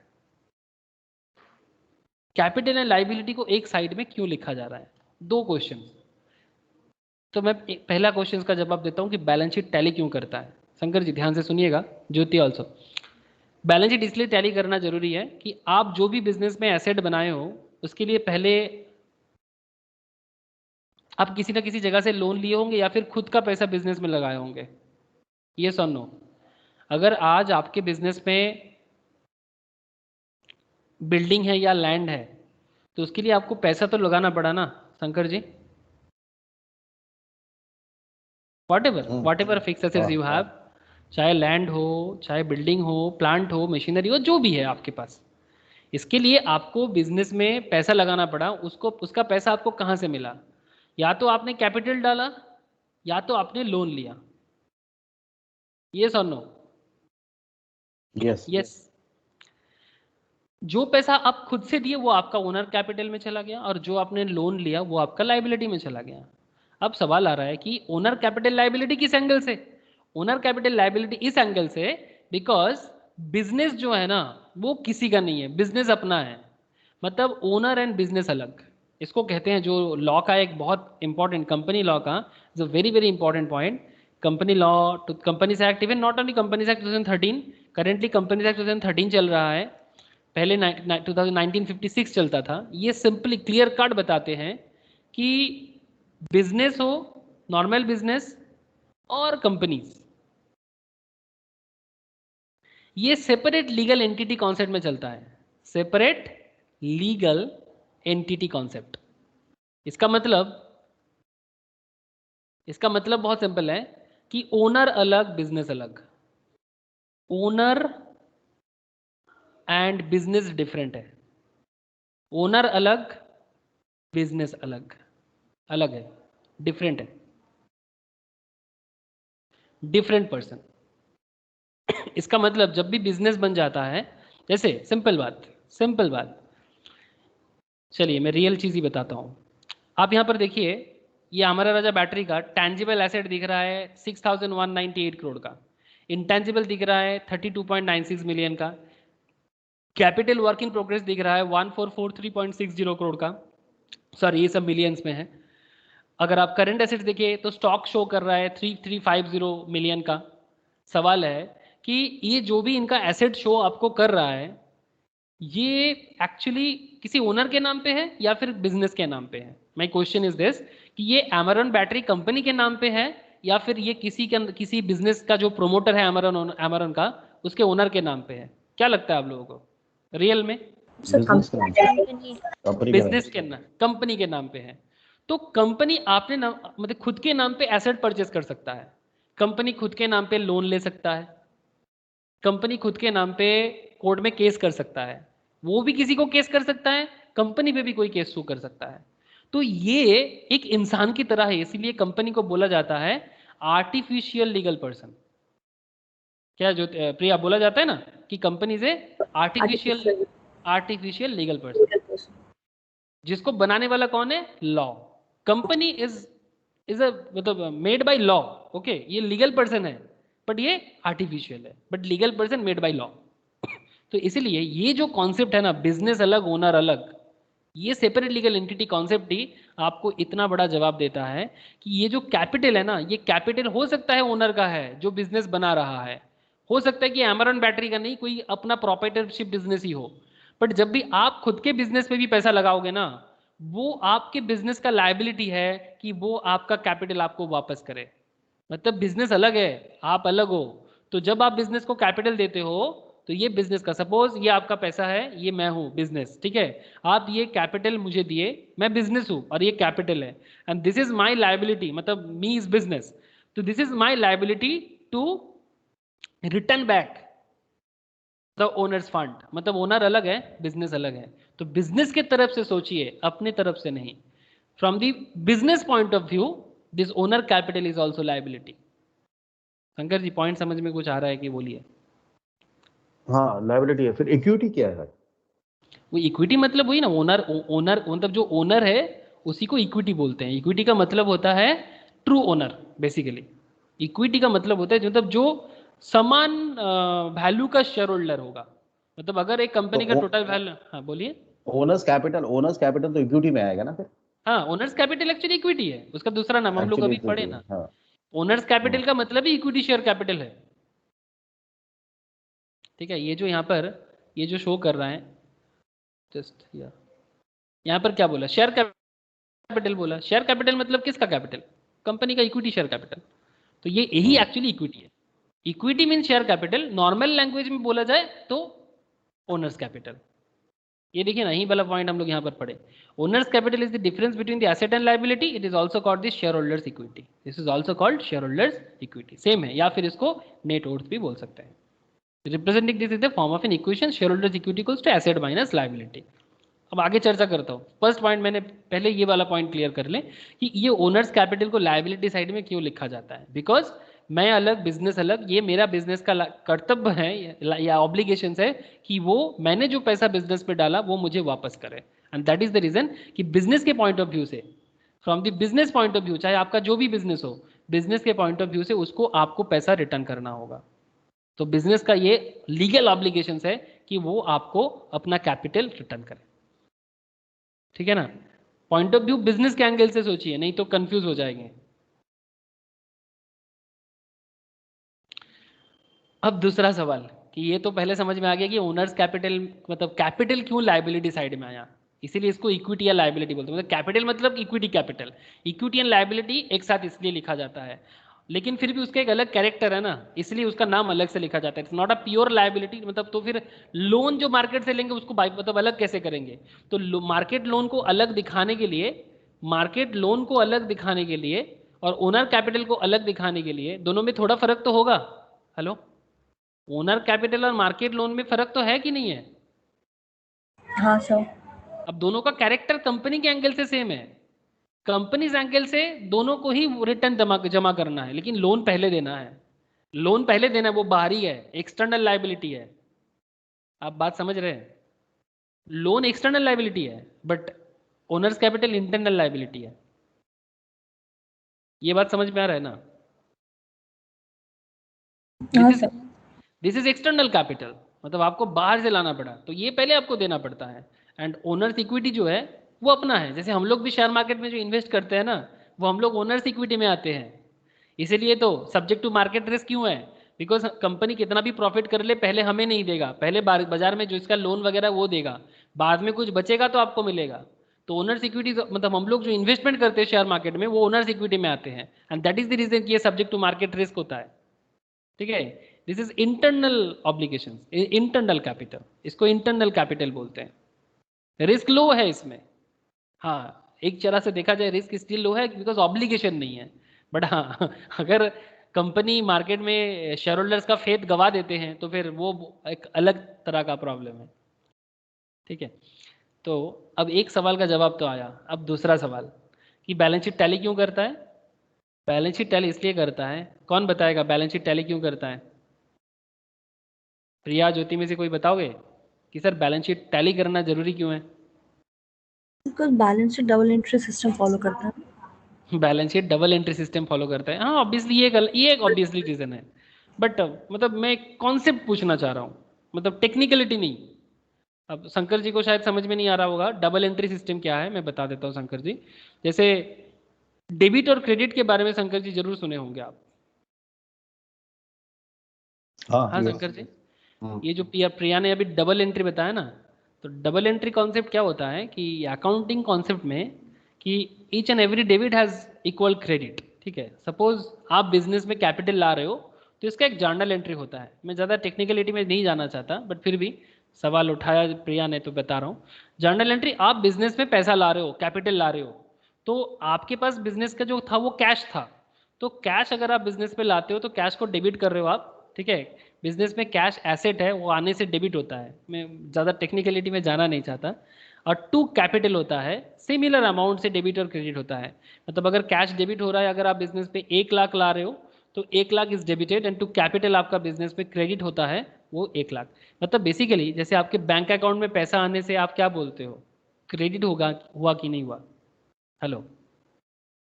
कैपिटल एंड लायबिलिटी को एक साइड में क्यों लिखा जा रहा है। दो क्वेश्चन। तो मैं पहला क्वेश्चन का जवाब देता हूं कि बैलेंस शीट टैली क्यों करता है। शंकर जी ध्यान से सुनिएगा, ज्योति ऑल्सो। बैलेंस शीट इसलिए टैली करना जरूरी है कि आप जो भी बिजनेस में एसेट बनाए हो उसके लिए पहले आप किसी ना किसी जगह से लोन लिए होंगे या फिर खुद का पैसा बिजनेस में लगाए होंगे। ये सुन लो, अगर आज आपके बिजनेस में बिल्डिंग है या लैंड है तो उसके लिए आपको पैसा तो लगाना पड़ा ना Shankar ji. whatever fixed assets you have, चाहे लैंड हो, चाहे बिल्डिंग हो, प्लांट हो, मशीनरी हो, जो भी है आपके पास, इसके लिए आपको बिजनेस में पैसा लगाना पड़ा। उसको उसका पैसा आपको कहाँ से मिला, या तो आपने कैपिटल डाला या तो आपने लोन लिया। ये और नो। यस। जो पैसा आप खुद से दिए वो आपका ओनर कैपिटल में चला गया और जो आपने लोन लिया वो आपका लायबिलिटी में चला गया। अब सवाल आ रहा है कि ओनर कैपिटल लायबिलिटी किस एंगल से। ओनर कैपिटल लायबिलिटी इस एंगल से बिकॉज बिजनेस जो है ना वो किसी का नहीं है, बिजनेस अपना है। मतलब ओनर एंड बिजनेस अलग, इसको कहते हैं, जो लॉ का एक बहुत इंपॉर्टेंट, कंपनी लॉ का is a very very important point. Company law to companies act, even not only companies act 2013, currently companies act 2013 चल रहा है, पहले 1956 चलता था। ये सिंपली क्लियर कट बताते हैं कि बिजनेस हो, नॉर्मल बिजनेस और कंपनीज, ये सेपरेट लीगल एंटिटी कॉन्सेप्ट में चलता है। Separate legal entity concept. इसका मतलब बहुत सिंपल है कि ओनर अलग, बिजनेस अलग। ओनर एंड बिजनेस डिफरेंट है। ओनर अलग, बिजनेस अलग, अलग है, डिफरेंट है, डिफरेंट पर्सन। इसका मतलब जब भी बिजनेस बन जाता है, जैसे सिंपल बात, चलिए मैं रियल चीज ही बताता हूं। आप यहां पर देखिए, ये हमारा राजा बैटरी का टैंजिबल एसेट दिख रहा है 6198 करोड़ का, इंटेंजिबल दिख रहा है 32.96 मिलियन का, कैपिटल वर्क इन प्रोग्रेस दिख रहा है 1443.60 करोड़ का, सॉरी ये सब मिलियंस में है। अगर आप करंट एसेट्स देखिए तो स्टॉक शो कर रहा है 3350 मिलियन का। सवाल है कि ये जो भी इनका एसेट शो आपको कर रहा है ये एक्चुअली किसी ओनर के नाम पे है या फिर बिजनेस के नाम पे है। माय क्वेश्चन इज दिस कि ये एमरॉन बैटरी कंपनी के नाम पे है या फिर ये किसी बिजनेस का जो प्रोमोटर है एमरॉन का उसके ओनर के नाम पे है। क्या लगता है आप लोगों को रियल में? बिजनेस के नाम, कंपनी के नाम पे है। तो कंपनी आपने मतलब खुद के नाम पे एसेट परचेस कर सकता है, कंपनी खुद के नाम पे लोन ले सकता है, कंपनी खुद के नाम पे कोर्ट में केस कर सकता है, वो भी किसी को केस कर सकता है, कंपनी पे भी कोई केस शू कर सकता है। तो ये एक इंसान की तरह है, इसीलिए कंपनी को बोला जाता है आर्टिफिशियल लीगल पर्सन। क्या जो प्रिया बोला जाता है ना कि कंपनी से आर्टिफिशियल लीगल पर्सन, जिसको बनाने वाला कौन है? लॉ। कंपनी इज अ मतलब मेड बाय लॉ। ओके, ये लीगल पर्सन है बट ये आर्टिफिशियल है, but legal person made by law. तो इसीलिए ये जो कॉन्सेप्ट है ना, बिजनेस अलग ओनर अलग, ये सेपरेट लीगल एंटिटी कॉन्सेप्ट ही आपको इतना बड़ा जवाब देता है कि ये जो कैपिटल है ना, ये कैपिटल हो सकता है ओनर का है जो बिजनेस बना रहा है, हो सकता है कि एमरॉन बैटरी का नहीं, कोई अपना प्रोप्राइटरशिप बिजनेस ही हो, बट जब भी आप खुद के बिजनेस पे भी पैसा लगाओगे ना, वो आपके बिजनेस का लायबिलिटी है कि वो आपका कैपिटल आपको वापस करे। मतलब बिजनेस अलग है, आप अलग हो। तो जब आप बिजनेस को कैपिटल देते हो तो ये बिजनेस का, सपोज ये आपका पैसा है, ये मैं हूँ बिजनेस, ठीक है, आप ये कैपिटल मुझे दिए, मैं बिजनेस हूँ और ये कैपिटल है, and this is my liability, मतलब मी इज बिजनेस, तो this is my liability to return back the owners fund. मतलब ओनर अलग है, बिजनेस अलग है, तो बिजनेस के तरफ से सोचिए, अपने तरफ से नहीं। From the business point of view this owner capital is also liability. Shankar ji point समझ में कुछ आ रहा है कि बोलिए। हाँ लायबिलिटी है, फिर इक्विटी क्या है? वो इक्विटी मतलब वही ना, ओनर ओनर मतलब जो ओनर है उसी को इक्विटी बोलते हैं। इक्विटी का मतलब होता है ट्रू ओनर। बेसिकली इक्विटी का मतलब होता है मतलब जो समान वैल्यू का शेयर होल्डर होगा। मतलब अगर एक कंपनी का टोटल वैल्यू, हाँ बोलिए। ओनर्स कैपिटल तो इक्विटी में आएगा ना फिर? हाँ, ओनर्स कैपिटल एक्चुअली इक्विटी है, उसका दूसरा नाम हम लोग अभी पढ़े ना। हाँ। ओनर्स कैपिटल का मतलब ही इक्विटी शेयर कैपिटल है, ठीक है। ये जो यहाँ पर ये जो शो कर रहा है जस्ट यहाँ पर क्या बोला, शेयर कैपिटल बोला। शेयर कैपिटल मतलब किसका कैपिटल? कंपनी का इक्विटी शेयर कैपिटल। तो ये यही एक्चुअली इक्विटी है। Equity mean share capital, normal language में बोला जाए तो ओनर्स कैपिटल। ये देखिए ना, यही वाला पॉइंट हम लोग यहाँ पर पढ़े। Owners capital is the difference between the asset and liability, it is also called the share holders equity. This is also called share holders equity, same है, या फिर इसको नेट वर्थ भी बोल सकते हैं। Representing this is the form of an equation, share holders equity equals to asset minus liability. अब आगे चर्चा करता हूँ। फर्स्ट पॉइंट मैंने पहले ये वाला पॉइंट क्लियर कर लें कि ये ओनर्स कैपिटल को लायबिलिटी साइड में क्यों लिखा जाता है। बिकॉज मैं अलग, बिजनेस अलग, ये मेरा बिजनेस का कर्तव्य है या ऑब्लिगेशन है कि वो मैंने जो पैसा बिजनेस पे डाला वो मुझे वापस करे। And that is the reason कि बिजनेस के पॉइंट ऑफ व्यू से, from the business point of view, चाहे आपका जो भी बिजनेस हो, बिजनेस के पॉइंट ऑफ व्यू से उसको आपको पैसा रिटर्न करना होगा। तो बिजनेस का ये लीगल ऑब्लिगेशन है कि वो आपको अपना कैपिटल रिटर्न करे, ठीक है ना। पॉइंट ऑफ व्यू बिजनेस के एंगल से सोचिए, नहीं तो कंफ्यूज हो जाएंगे। अब दूसरा सवाल कि ये तो पहले समझ में आ गया कि ओनर्स कैपिटल मतलब कैपिटल क्यों लायबिलिटी साइड में आया, इसीलिए इसको इक्विटी या लायबिलिटी बोलते हैं। मतलब कैपिटल मतलब equity capital, equity and liability एक साथ इसलिए लिखा जाता है, लेकिन फिर भी उसका एक अलग कैरेक्टर है ना, इसलिए उसका नाम अलग से लिखा जाता है। It's not a pure liability. मतलब तो फिर लोन जो मार्केट से लेंगे उसको मतलब अलग कैसे करेंगे? तो मार्केट लोन को अलग दिखाने के लिए, मार्केट लोन को अलग दिखाने के लिए और ओनर कैपिटल को अलग दिखाने के लिए, दोनों में थोड़ा फर्क तो होगा। हेलो, ओनर कैपिटल और मार्केट लोन में फर्क तो है कि नहीं है? हाँ सर। अब दोनों का कैरेक्टर कंपनी के एंगल से सेम है, कंपनीज एंगल से दोनों को ही रिटर्न जमा करना है, लेकिन लोन पहले देना है। लोन पहले देना है, वो बाहरी है, एक्सटर्नल लायबिलिटी है। आप बात समझ रहे हैं? लोन एक्सटर्नल लायबिलिटी है but owners capital internal liability है। ये बात समझ में आ रहा है ना? हाँ sir. This is external capital, मतलब आपको बाहर से लाना पड़ा, तो ये पहले आपको देना पड़ता है। एंड ओनर्स इक्विटी जो है वो अपना है। जैसे हम लोग भी शेयर मार्केट में जो इन्वेस्ट करते हैं ना, वो हम लोग ओनर्स इक्विटी में आते हैं। इसीलिए तो सब्जेक्ट टू मार्केट रिस्क क्यों है? बिकॉज कंपनी कितना भी प्रॉफिट कर ले, पहले हमें नहीं देगा, पहले बाजार में जो इसका लोन वगैरह वो देगा, बाद में कुछ बचेगा तो आपको मिलेगा। तो ओनर्स इक्विटी मतलब हम लोग जो इन्वेस्टमेंट करते हैं शेयर मार्केट में, वो ओनर्स इक्विटी में आते हैं। And that is the reason कि ये सब्जेक्ट टू मार्केट रिस्क होता है, ठीक है। This is internal obligation, internal capital, इसको इंटरनल कैपिटल बोलते हैं। रिस्क लो है इसमें, हाँ एक तरह से देखा जाए रिस्क स्टिल लो है बिकॉज ऑब्लिगेशन नहीं है। बट हाँ अगर कंपनी मार्केट में शेयर होल्डर्स का फेथ गवा देते हैं तो फिर वो एक अलग तरह का प्रॉब्लम है, ठीक है। तो अब एक सवाल का जवाब तो आया, अब दूसरा सवाल कि बैलेंस शीट टैली क्यों करता है? बैलेंस शीट टैली इसलिए करता है, कौन बताएगा बैलेंस शीट टैली क्यों करता है? प्रिया, ज्योति में से कोई बताओगे कि सर बैलेंस शीट टैली करना जरूरी क्यों है? Because balance sheet double entry system follow करता है। Balance sheet double entry system follow करता है, हाँ ऑब्वियसली ये एक ऑब्वियसली रीजन है। बट मतलब मैं कॉन्सेप्ट पूछना चाह रहा हूँ, मतलब टेक्निकलिटी नहीं। अब शंकर जी को शायद समझ में नहीं आ रहा होगा डबल एंट्री सिस्टम क्या है, मैं बता देता हूँ शंकर जी। जैसे डेबिट और क्रेडिट के बारे में शंकर जी जरूर सुने होंगे आप। हाँ yes, शंकर जी, हाँ, ये जो प्रिया ने अभी डबल एंट्री बताया ना, तो डबल एंट्री कॉन्सेप्ट क्या होता है कि अकाउंटिंग कॉन्सेप्ट में कि each and every debit has equal credit. ठीक है, सपोज आप बिजनेस में कैपिटल ला रहे हो तो इसका एक जर्नल एंट्री होता है। मैं ज़्यादा टेक्निकलिटी में नहीं जाना चाहता, बट फिर भी सवाल उठाया प्रिया ने तो बता रहा हूँ। जर्नल एंट्री, आप बिजनेस में पैसा ला रहे हो, कैपिटल ला रहे हो, तो आपके पास बिजनेस का जो था वो कैश था। तो कैश अगर आप बिजनेस में लाते हो तो कैश को डेबिट कर रहे हो आप। ठीक है, बिजनेस में कैश एसेट है, वो आने से डेबिट होता है। मैं ज़्यादा टेक्निकलिटी में जाना नहीं चाहता। और टू कैपिटल होता है, सिमिलर अमाउंट से डेबिट और क्रेडिट होता है। मतलब अगर कैश डेबिट हो रहा है, अगर आप बिजनेस पे 1 लाख ला रहे हो तो 1 lakh is debited and to capital आपका बिजनेस में क्रेडिट होता है वो 1 लाख। मतलब बेसिकली जैसे आपके बैंक अकाउंट में पैसा आने से आप क्या बोलते हो, क्रेडिट होगा, हुआ कि नहीं हुआ? हेलो,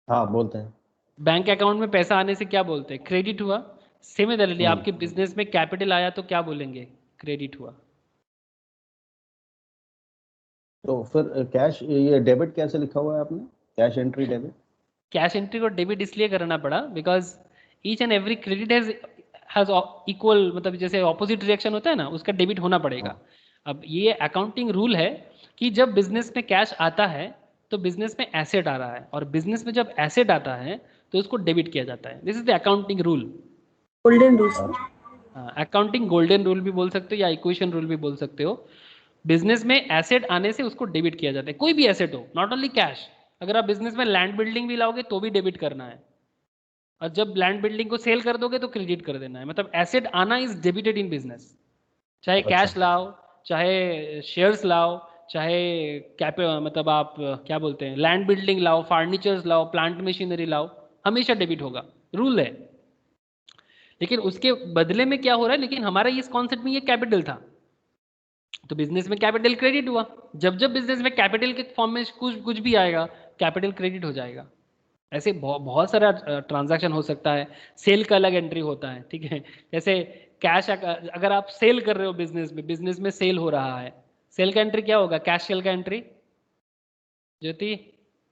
हाँ बोलते हैं। बैंक अकाउंट में पैसा आने से क्या बोलते हैं, क्रेडिट हुआ। सिमिलरली आपके बिजनेस में कैपिटल आया तो क्या बोलेंगे, क्रेडिट हुआ। तो फिर कैश, ये डेबिट कैसे लिखा हुआ है आपने, cash entry debit? Cash entry को डेबिट इसलिए करना पड़ा because each and every credit has equal, मतलब जैसे ऑपोजिट रिएक्शन होता है ना, उसका डेबिट होना पड़ेगा। अब ये अकाउंटिंग रूल है कि जब बिजनेस में कैश आता है तो बिजनेस में एसेट आ रहा है, और बिजनेस में जब एसेट आता है तो उसको डेबिट किया जाता है। This is the accounting rule. Golden rules. Accounting golden rule भी बोल सकते हो या इक्वेशन रूल भी बोल सकते हो। बिजनेस में एसेट आने से उसको डेबिट किया जाता है, कोई भी एसेट हो, नॉट ओनली कैश। अगर आप बिजनेस में लैंड बिल्डिंग भी लाओगे तो भी डेबिट करना है, और जब लैंड बिल्डिंग को सेल कर दोगे तो क्रेडिट कर देना है। मतलब एसेट आना इज डेबिटेड इन बिजनेस। चाहे अच्छा, कैश लाओ, चाहे शेयर्स लाओ, चाहे कैप, मतलब आप क्या बोलते हैं, लैंड बिल्डिंग लाओ, फर्नीचर्स लाओ, प्लांट मशीनरी लाओ, हमेशा डेबिट होगा, रूल है। लेकिन उसके बदले में क्या हो रहा है, लेकिन हमारा इस कॉन्सेप्ट में ये कैपिटल था, तो बिजनेस में कैपिटल क्रेडिट हुआ। जब जब बिजनेस में कैपिटल के फॉर्म में कुछ कुछ भी आएगा, कैपिटल क्रेडिट हो जाएगा। ऐसे बहुत सारा ट्रांजैक्शन हो सकता है। सेल का अलग एंट्री होता है, ठीक है। जैसे कैश, अगर आप सेल कर रहे हो बिजनेस में सेल हो रहा है, सेल का एंट्री क्या होगा, कैश सेल का एंट्री। ज्योति,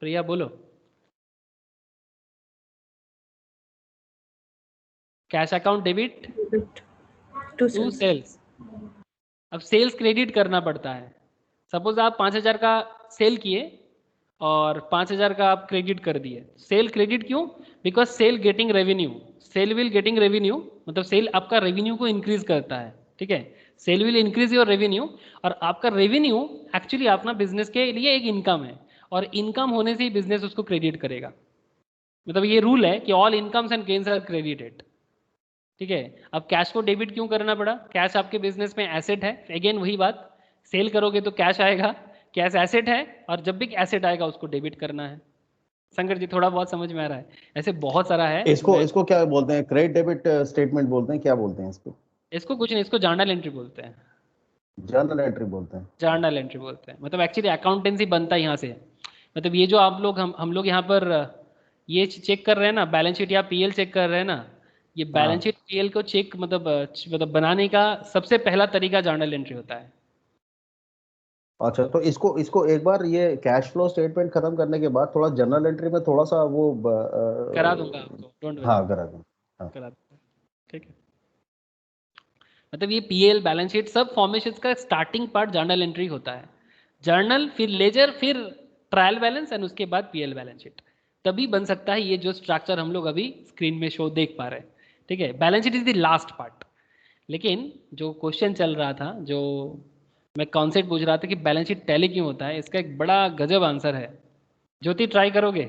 प्रिया बोलो। Cash account debit to to sales. Sales. अब सेल्स क्रेडिट करना पड़ता है। सपोज आप 5,000 का सेल किए और 5,000 का आप क्रेडिट कर दिए। सेल क्रेडिट क्यों? Because sale getting revenue, sale will getting revenue, मतलब सेल आपका रेवेन्यू को इंक्रीज करता है। ठीक है, sale will increase your revenue, और आपका रेवेन्यू एक्चुअली अपना बिजनेस के लिए एक इनकम है, और इनकम होने से ही बिजनेस उसको क्रेडिट करेगा। मतलब ये रूल है कि all incomes and gains are credited. ठीक है, अब कैश को डेबिट क्यों करना पड़ा? कैश आपके बिजनेस में एसेट है, अगेन वही बात, सेल करोगे तो कैश आएगा, कैश एसेट है, और जब भी एसेट आएगा उसको डेबिट करना है। शंकर जी थोड़ा बहुत समझ में आ रहा है? ऐसे बहुत सारा है। इसको मैं इसको क्या बोलते हैं, क्रेडिट डेबिट स्टेटमेंट बोलते हैं, क्या बोलते हैं इसको? इसको कुछ नहीं, इसको जर्नल एंट्री बोलते हैं। जर्नल एंट्री बोलते हैं। जर्नल एंट्री बोलते हैं, मतलब एक्चुअली अकाउंटेंसी बनता है यहाँ से। मतलब ये जो आप लोग, हम लोग यहाँ पर ये चेक कर रहे हैं ना, बैलेंस शीट या पीएल चेक कर रहे हैं ना, ये बैलेंस हाँ, शीट पीएल को चेक, मतलब बनाने का सबसे पहला तरीका जर्नल एंट्री होता है। अच्छा, तो इसको इसको एक बार ये कैश फ्लो स्टेटमेंट खत्म करने के बाद थोड़ा जनरल एंट्री में थोड़ा सा वो करा दूंगा आपको, डोंट वरी, हाँ करा दें। हाँ, करा दूंगा। ठीक है, मतलब ये पीएल बैलेंस शीट सब फॉर्मेशन का स्टार्टिंग पार्ट जर्नल एंट्री होता है। जर्नल, फिर लेजर, फिर ट्रायल बैलेंस, एंड उसके बाद पीएल बैलेंस शीट। तभी बन सकता है ये जो स्ट्रक्चर हम लोग अभी स्क्रीन में शो देख पा रहे हैं। ठीक है, balance sheet is the last part. लेकिन जो क्वेश्चन चल रहा था, जो मैं कॉन्सेप्ट पूछ रहा था कि बैलेंस शीट टैली क्यों होता है, इसका एक बड़ा गजब आंसर है। ज्योति ट्राई करोगे?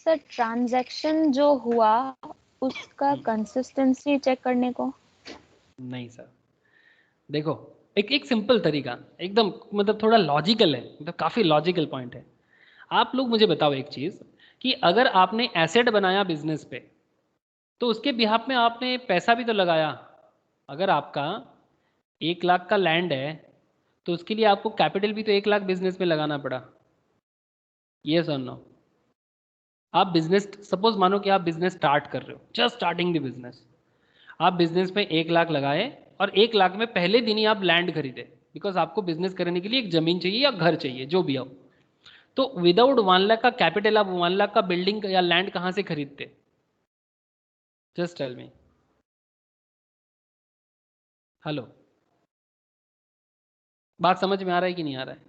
सर ट्रांजैक्शन जो हुआ उसका कंसिस्टेंसी चेक करने को। नहीं सर, देखो, एक एक सिंपल तरीका, एकदम मतलब थोड़ा लॉजिकल है, मतलब काफ़ी लॉजिकल पॉइंट है। आप लोग मुझे बताओ एक चीज़, कि अगर आपने एसेट बनाया बिजनेस पे, तो उसके बिहाफ में आपने पैसा भी तो लगाया। अगर आपका 1 लाख का लैंड है तो उसके लिए आपको कैपिटल भी तो 1 लाख बिजनेस में लगाना पड़ा। ये नो? आप बिजनेस, सपोज मानो कि आप बिजनेस स्टार्ट कर रहे हो, जस्ट स्टार्टिंग द बिजनेस, आप बिजनेस में 1 लाख लगाए, और 1 लाख में पहले दिन ही आप लैंड खरीदे, बिकॉज आपको बिजनेस करने के लिए एक जमीन चाहिए या घर चाहिए, जो भी हो, तो विदाउट 1 लाख का कैपिटल आप 1 लाख का बिल्डिंग या लैंड कहाँ से खरीदते? Just tell me. हेलो, बात समझ में आ रहा है कि नहीं आ रहा है?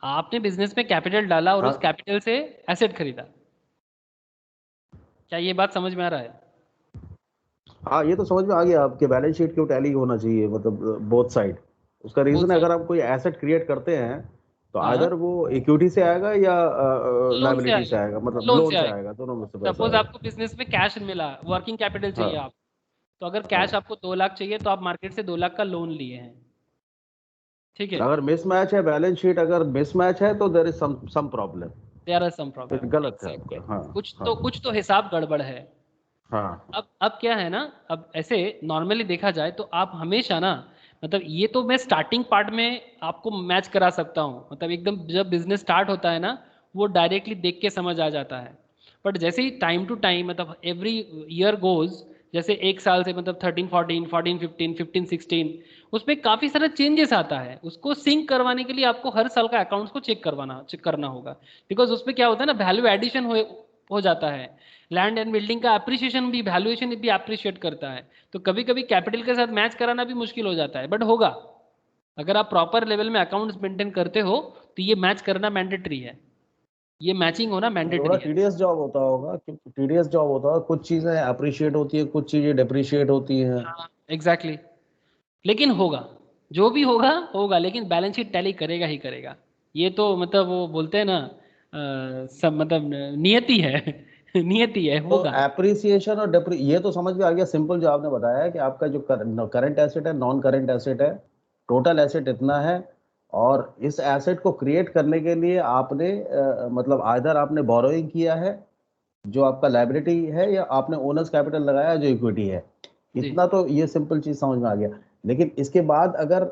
आपने बिजनेस में कैपिटल डाला और उस हाँ कैपिटल से एसेट खरीदा। क्या ये बात समझ में आ रहा है? हाँ, ये तो समझ में आ गया आपके बैलेंस शीट क्यों टैली होना चाहिए, मतलब बोथ साइड। उसका बोथ रीजन है, साइड। अगर आप कोई एसेट क्रिएट करते हैं तो हाँ, आइदर वो इक्विटी से आएगा या लोन से लायबिलिटी से आएगा, आएगा, मतलब लोन लोन से से आएगा। आएगा, दोनों में से पैसा सपोज आएगा। आपको बिजनेस में कैश मिला, वर्किंग कैपिटल चाहिए हाँ आप, तो अगर कैश हाँ। आपको 2 लाख चाहिए तो आप मार्केट से 2 लाख का लोन लिए हैं, ठीक है? अगर मिसमैच है बैलेंस शीट, अगर मिसमैच है तो there is some problem, there are some फिर प्रॉब्लम, गलत है एग्जैक्टली। आपका। हाँ कुछ हाँ तो कुछ तो हिसाब गड़बड़ है। हाँ। अब क्या है ना, अब ऐसे नॉर्मली देखा जाए तो आप हमेशा ना, मतलब ये तो मैं स्टार्टिंग पार्ट में आपको मैच करा सकता हूँ, मतलब एकदम जब बिजनेस स्टार्ट होता है ना, वो डायरेक्टली देख के समझ आ जाता है। बट जैसे ही टाइम टू टाइम, मतलब एवरी ईयर गोज, जैसे 1 साल से मतलब 13 14 14 15 15 16, उसमें काफ़ी सारा चेंजेस आता है। उसको सिंक करवाने के लिए आपको हर साल का अकाउंट्स को चेक करना होगा, बिकॉज उसमें क्या होता है ना, वैल्यू एडिशन हो जाता है। लैंड एंड बिल्डिंग का अप्रिसिएशन भी, वैल्यूएशन भी अप्रिशिएट करता है। तो कभी कभी कैपिटल के साथ मैच कराना भी मुश्किल हो जाता है, बट होगा। अगर आप प्रॉपर लेवल में अकाउंट्स मेंटेन करते हो तो ये मैच करना मैंडेटरी है, ये मैचिंग होना थोड़ा मैंडेटरी है। टीडीएस जॉब होता होगा, क्योंकि टीडीएस जॉब होता होगा, कुछ चीजें अप्रिशिएट होती है, कुछ चीजें डिप्रिशिएट होती हैं। हाँ एग्जैक्टली, लेकिन होगा, जो भी होगा होगा, लेकिन बैलेंस शीट टैली करेगा ही करेगा। ये तो मतलब वो बोलते हैं ना, सब मतलब नियति है नियति है, तो होगा। एप्रिसिएशन और ये तो समझ में आ गया, सिंपल जो आपने बताया है कि आपका जो करंट एसेट है, नॉन करंट एसेट है, टोटल एसेट इतना है, और इस एसेट को क्रिएट करने के लिए आपने मतलब आइदर आपने बोरोइंग किया है जो आपका लायबिलिटी है, या आपने ओनर्स कैपिटल लगाया जो इक्विटी है। जी इतना तो ये सिंपल चीज समझ में आ गया। लेकिन इसके बाद अगर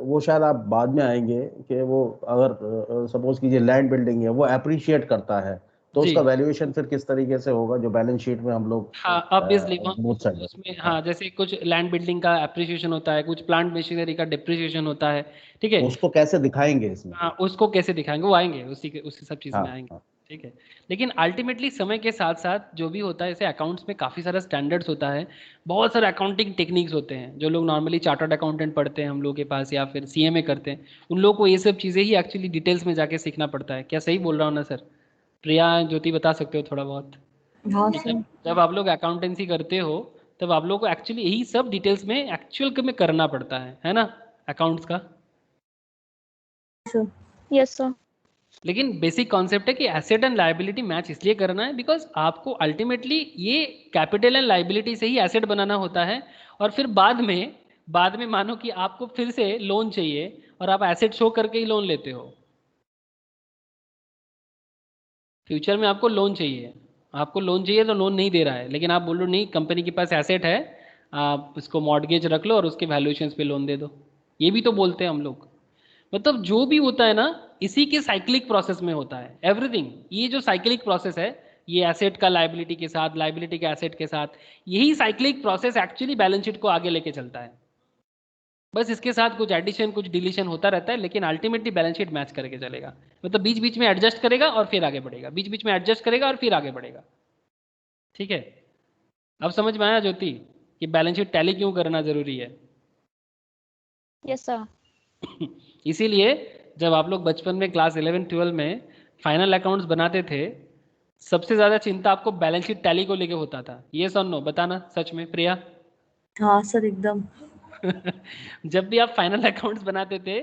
वो शायद आप बाद में आएंगे कि वो अगर सपोज कीजिए लैंड बिल्डिंग है, वो अप्रिशिएट करता है, तो जी। उसका वैल्यूएशन फिर किस तरीके से होगा जो बैलेंस शीट में हम लोग हाँ ऑब्वियसली, बोथ साइड। उसमें हाँ, हाँ, जैसे कुछ लैंड बिल्डिंग का एप्रिसिएशन होता है, कुछ प्लांट मशीनरी का डिप्रिसिएशन होता है, ठीक है? उसको कैसे दिखाएंगे इसमें। हाँ, उसको कैसे दिखाएंगे, वो आएंगे, उसी सब चीज़ हाँ में आएंगे, हाँ। ठीक है? लेकिन अल्टीमेटली समय के साथ साथ जो भी होता है, जैसे अकाउंट्स में काफ़ी सारा स्टैंडर्ड्स होता है, बहुत सारे अकाउंटिंग टेक्निक्स होते हैं। जो लोग नॉर्मली चार्टर्ड अकाउंटेंट पढ़ते हैं हम लोग के पास, या फिर सीएमए करते हैं, उन लोगों को ये सब चीज़ें ही एक्चुअली डिटेल्स में जाके सीखना पड़ता है। क्या सही बोल रहा हूँ ना सर? प्रिया, ज्योति, बता सकते हो थोड़ा बहुत हाँ कि सर। जब जब आप लोग अकाउंटेंसी करते हो, तब आप लोग को एक्चुअली यही सब डिटेल्स में एक्चुअल में करना पड़ता है ना, अकाउंट्स का। Sir yes sir. लेकिन बेसिक कॉन्सेप्ट है कि एसेट एंड लायबिलिटी मैच इसलिए करना है बिकॉज आपको अल्टीमेटली ये कैपिटल एंड लायबिलिटी से ही एसेट बनाना होता है। और फिर बाद में मानो कि आपको फिर से लोन चाहिए और आप एसेट शो करके ही लोन लेते हो। फ्यूचर में आपको लोन चाहिए, आपको लोन चाहिए तो लोन नहीं दे रहा है, लेकिन आप बोल रहे हो नहीं, कंपनी के पास एसेट है, आप उसको मॉर्गेज रख लो और उसके वैल्यूएशंस पे लोन दे दो। ये भी तो बोलते हैं हम लोग। मतलब जो भी होता है ना, इसी के साइक्लिक प्रोसेस में होता है एवरीथिंग। ये जो साइक्लिक प्रोसेस है, ये एसेट का लायबिलिटी के साथ, लायबिलिटी का एसेट के साथ, यही cyclic process actually balance sheet को आगे लेके चलता है। बस इसके साथ कुछ एडिशन कुछ डिलीशन होता रहता है, लेकिन अल्टीमेटली बैलेंस शीट मैच करके चलेगा। मतलब बीच बीच में एडजस्ट करेगा और फिर आगे बढ़ेगा, बीच बीच में एडजस्ट करेगा और फिर आगे बढ़ेगा, ठीक है? अब समझ में आया ज्योति कि बैलेंस शीट टैली क्यों करना जरूरी है? Yes sir. इसीलिए जब आप लोग बचपन में क्लास 11 12 में फाइनल अकाउंट्स बनाते थे, सबसे ज्यादा चिंता आपको बैलेंस शीट टैली को लेके होता था। ये सुन नो, बताना सच में प्रिया? हाँ सर एकदम। जब भी आप फाइनल अकाउंट्स बनाते थे,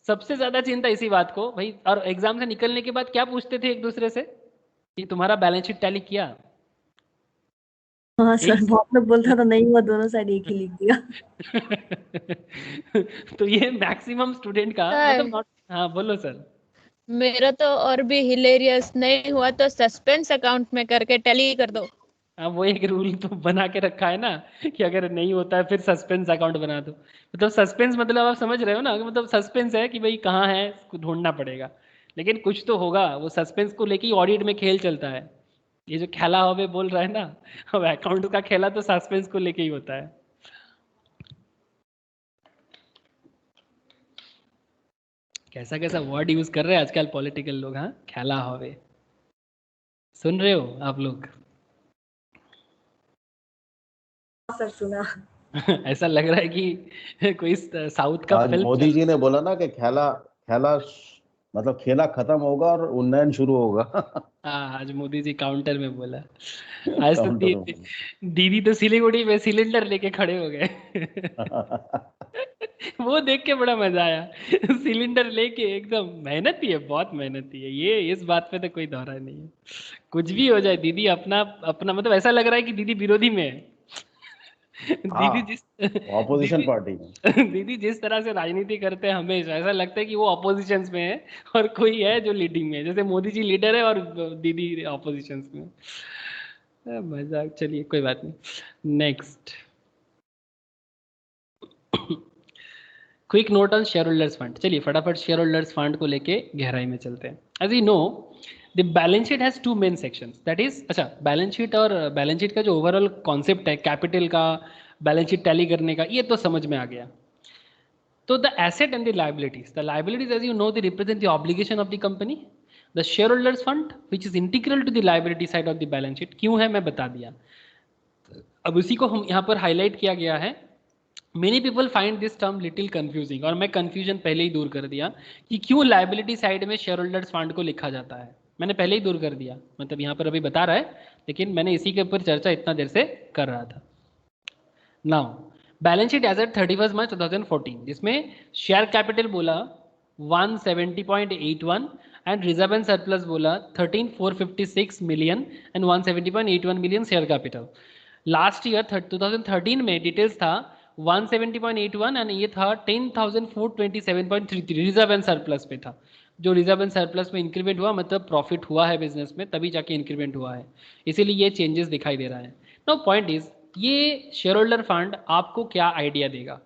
सबसे ज्यादा चिंता इसी बात को भाई। और एग्जाम से निकलने के बाद क्या पूछते थे एक दूसरे से कि तुम्हारा बैलेंस शीट टैली किया? हाँ यही सर, बहुत लोग बोलता था नहीं हुआ, दोनों साइड एक ही लिख दिया। तो ये मैक्सिमम स्टूडेंट का मतलब सर नॉट। हाँ बोलो सर। मेरा तो और भी हिलेरियस, नहीं हुआ तो सस्पेंस अकाउंट में करके टैली कर दो। हाँ, वो एक रूल तो बना के रखा है ना कि अगर नहीं होता है फिर सस्पेंस अकाउंट बना दो। मतलब सस्पेंस मतलब आप समझ रहे हो ना, मतलब सस्पेंस है कि भाई कहाँ है, इसको ढूंढना पड़ेगा। लेकिन कुछ तो होगा, वो सस्पेंस को लेके ऑडिट में खेल चलता है। ये जो खेला हवे बोल रहा है ना, अब अकाउंट का खेला तो सस्पेंस को लेके ही होता है। कैसा कैसा वर्ड यूज कर रहे हैं आजकल पॉलिटिकल लोग। हाँ, खेला हवे, सुन रहे हो आप लोग? सर सुना। ऐसा लग रहा है कि कोई साउथ का आज फिल्म मोदी जी ने बोला ना कि खेला खेला मतलब खेला खत्म होगा और उन्नयन शुरू होगा। हाँ, आज मोदी जी काउंटर में बोला। आज तो काउंटर में बोला। दीदी तो सिलीगुड़ी में सिलेंडर लेके खड़े हो गए। वो देख के बड़ा मजा आया। सिलेंडर लेके एकदम मेहनती है, बहुत मेहनती है ये, इस बात पे तो कोई दौरा नहीं है। कुछ भी हो जाए दीदी अपना अपना मतलब ऐसा लग रहा है कि दीदी विरोधी में है। दीदी हाँ, जिस ऑपोजिशन दीदी पार्टी में। दीदी जिस तरह से राजनीति करते हैं हमेशा ऐसा लगता है कि वो ऑपोजिशन में है और कोई है जो लीडिंग में है, जैसे मोदी जी लीडर है और दीदी ऑपोजिशन में। मजाक, चलिए कोई बात नहीं। Next, quick note on share holders fund. चलिए फटाफट शेयर होल्डर्स फंड को लेके गहराई में चलते हैं। As you know the balance sheet has two main sections, that is, अच्छा बैलेंस शीट और बैलेंस शीट का जो ओवरऑल कॉन्सेप्ट है कैपिटल का, बैलेंस शीट टैली करने का, ये तो समझ में आ गया। So the asset and the liabilities as you know they represent the obligation of the company. The shareholders fund which is integral to the liability side of the balance sheet, क्यों है मैं बता दिया। अब उसी को हम यहाँ पर हाईलाइट किया गया है। Many people find this term little confusing, और मैं confusion पहले ही दूर कर दिया कि क्यों liability side में shareholders fund को लिखा जाता है, मैंने पहले ही दूर कर दिया, मतलब यहाँ पर अभी बता रहा है, लेकिन मैंने इसी के ऊपर चर्चा इतना देर से कर रहा था। Now balance sheet as at 31 March 2014, जिसमें शेयर कैपिटल बोला 170.81 एंड रिजर्व एंड सरप्लस बोला 13,456 million and 170.81 million share capital. Last year 2013 में डिटेल्स था 170.81 एंड ये था 10,427.33 रिजर्व एंड सरप्लस पे था। जो रिजर्व एंड सरप्लस में इंक्रीमेंट हुआ मतलब प्रॉफिट हुआ है बिजनेस में, तभी जाके इंक्रीमेंट हुआ है, इसीलिए ये चेंजेस दिखाई दे रहा है। नो पॉइंट इज, ये शेयर होल्डर फंड आपको क्या आइडिया देगा,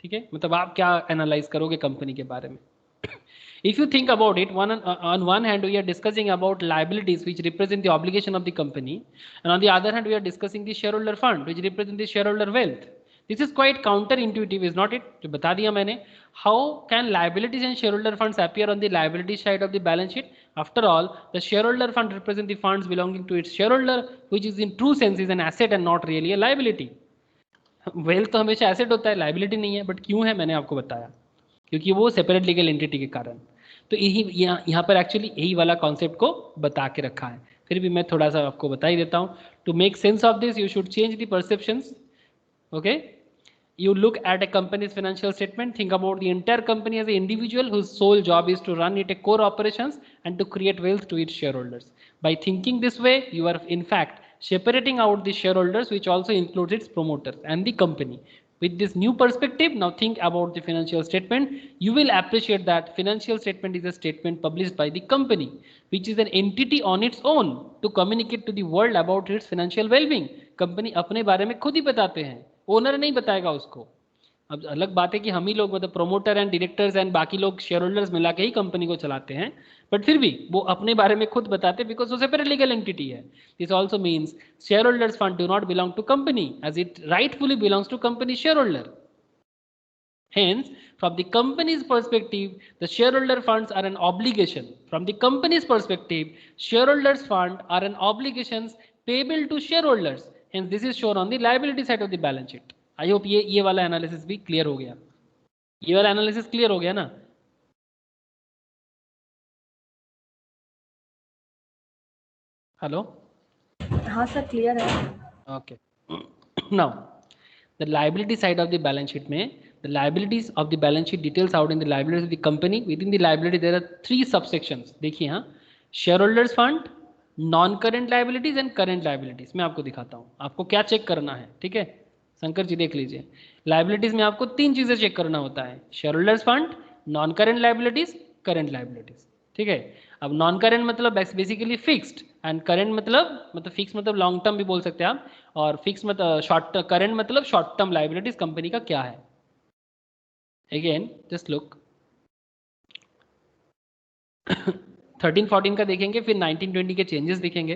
ठीक है, मतलब आप क्या एनालाइज करोगे कंपनी के बारे में। If you think about it, on one hand we are discussing about liabilities which represent the obligation of the company, and on the other hand we are discussing the shareholder fund which represent the shareholder wealth. This is quite counterintuitive, is not it? जो बता दिया मैंने। How can liabilities and shareholder funds appear on the liability side of the balance sheet? After all, the shareholder fund represent the funds belonging to its shareholder, which is in true sense is an asset and not really a liability. Wealth तो हमेशा asset होता है, liability नहीं है, but क्यों है मैंने आपको बताया, क्योंकि वो सेपरेट लीगल एंटिटी के कारण। तो यही यहाँ पर एक्चुअली यही वाला कॉन्सेप्ट को बता के रखा है, फिर भी मैं थोड़ा सा आपको बता ही देता हूँ। To make sense of this you should change the perceptions. Okay, you look at a company's financial statement, think about the entire company as an individual whose sole job is to run its core operations and to create wealth to its shareholders. By thinking this way, you are in fact separating out the shareholders, which also includes its promoters and the company. With this new perspective, now think about the financial statement. You will appreciate that financial statement is a statement published by the company, which is an entity on its own to communicate to the world about its financial well-being. Company अपने बारे में खुद ही बताते हैं, owner नहीं बताएगा उसको। अब अलग बात है कि हम ही लोग मतलब प्रोमोटर एंड डायरेक्टर्स एंड बाकी लोग शेयर होल्डर्स मिला के ही कंपनी को चलाते हैं, बट फिर भी वो अपने बारे में खुद बताते हैं बिकॉज वो सेपरेट लीगल एंटिटी है। This also means share holders fund do not belong to company as it rightfully belongs to company share holder. Hence, from the company's perspective, the shareholder funds are an obligation. From the company's perspective, shareholders fund are an obligations payable to shareholders. Hence, this is shown on the liability side of the balance sheet. I hope ये वाला analysis भी clear हो गया। ये वाला analysis clear हो गया ना? हेलो, हाँ सर क्लियर है। okay. Now the liability side of the balance sheet में the liabilities of the balance sheet details out in the liabilities of the company. Within the liability there are 3 subsections. देखिए हाँ, shareholders fund, non current liabilities and current liabilities. मैं आपको दिखाता हूँ आपको क्या check करना है, ठीक है शंकर जी देख लीजिए। लाइबिलिटीज में आपको 3 चीजें चेक करना होता है, share fund, non current liabilities, current liabilities, ठीक है। अब नॉन करेंट मतलब बेसिकली फिक्स्ड एंड करेंट मतलब फिक्स मतलब लॉन्ग टर्म भी बोल सकते हैं आप, और फिक्स मतलब शॉर्ट करेंट मतलब शॉर्ट टर्म लाइबिलिटीज कंपनी का क्या है। अगेन जस्ट लुक 13-14 का देखेंगे, फिर 19-20 के चेंजेस देखेंगे।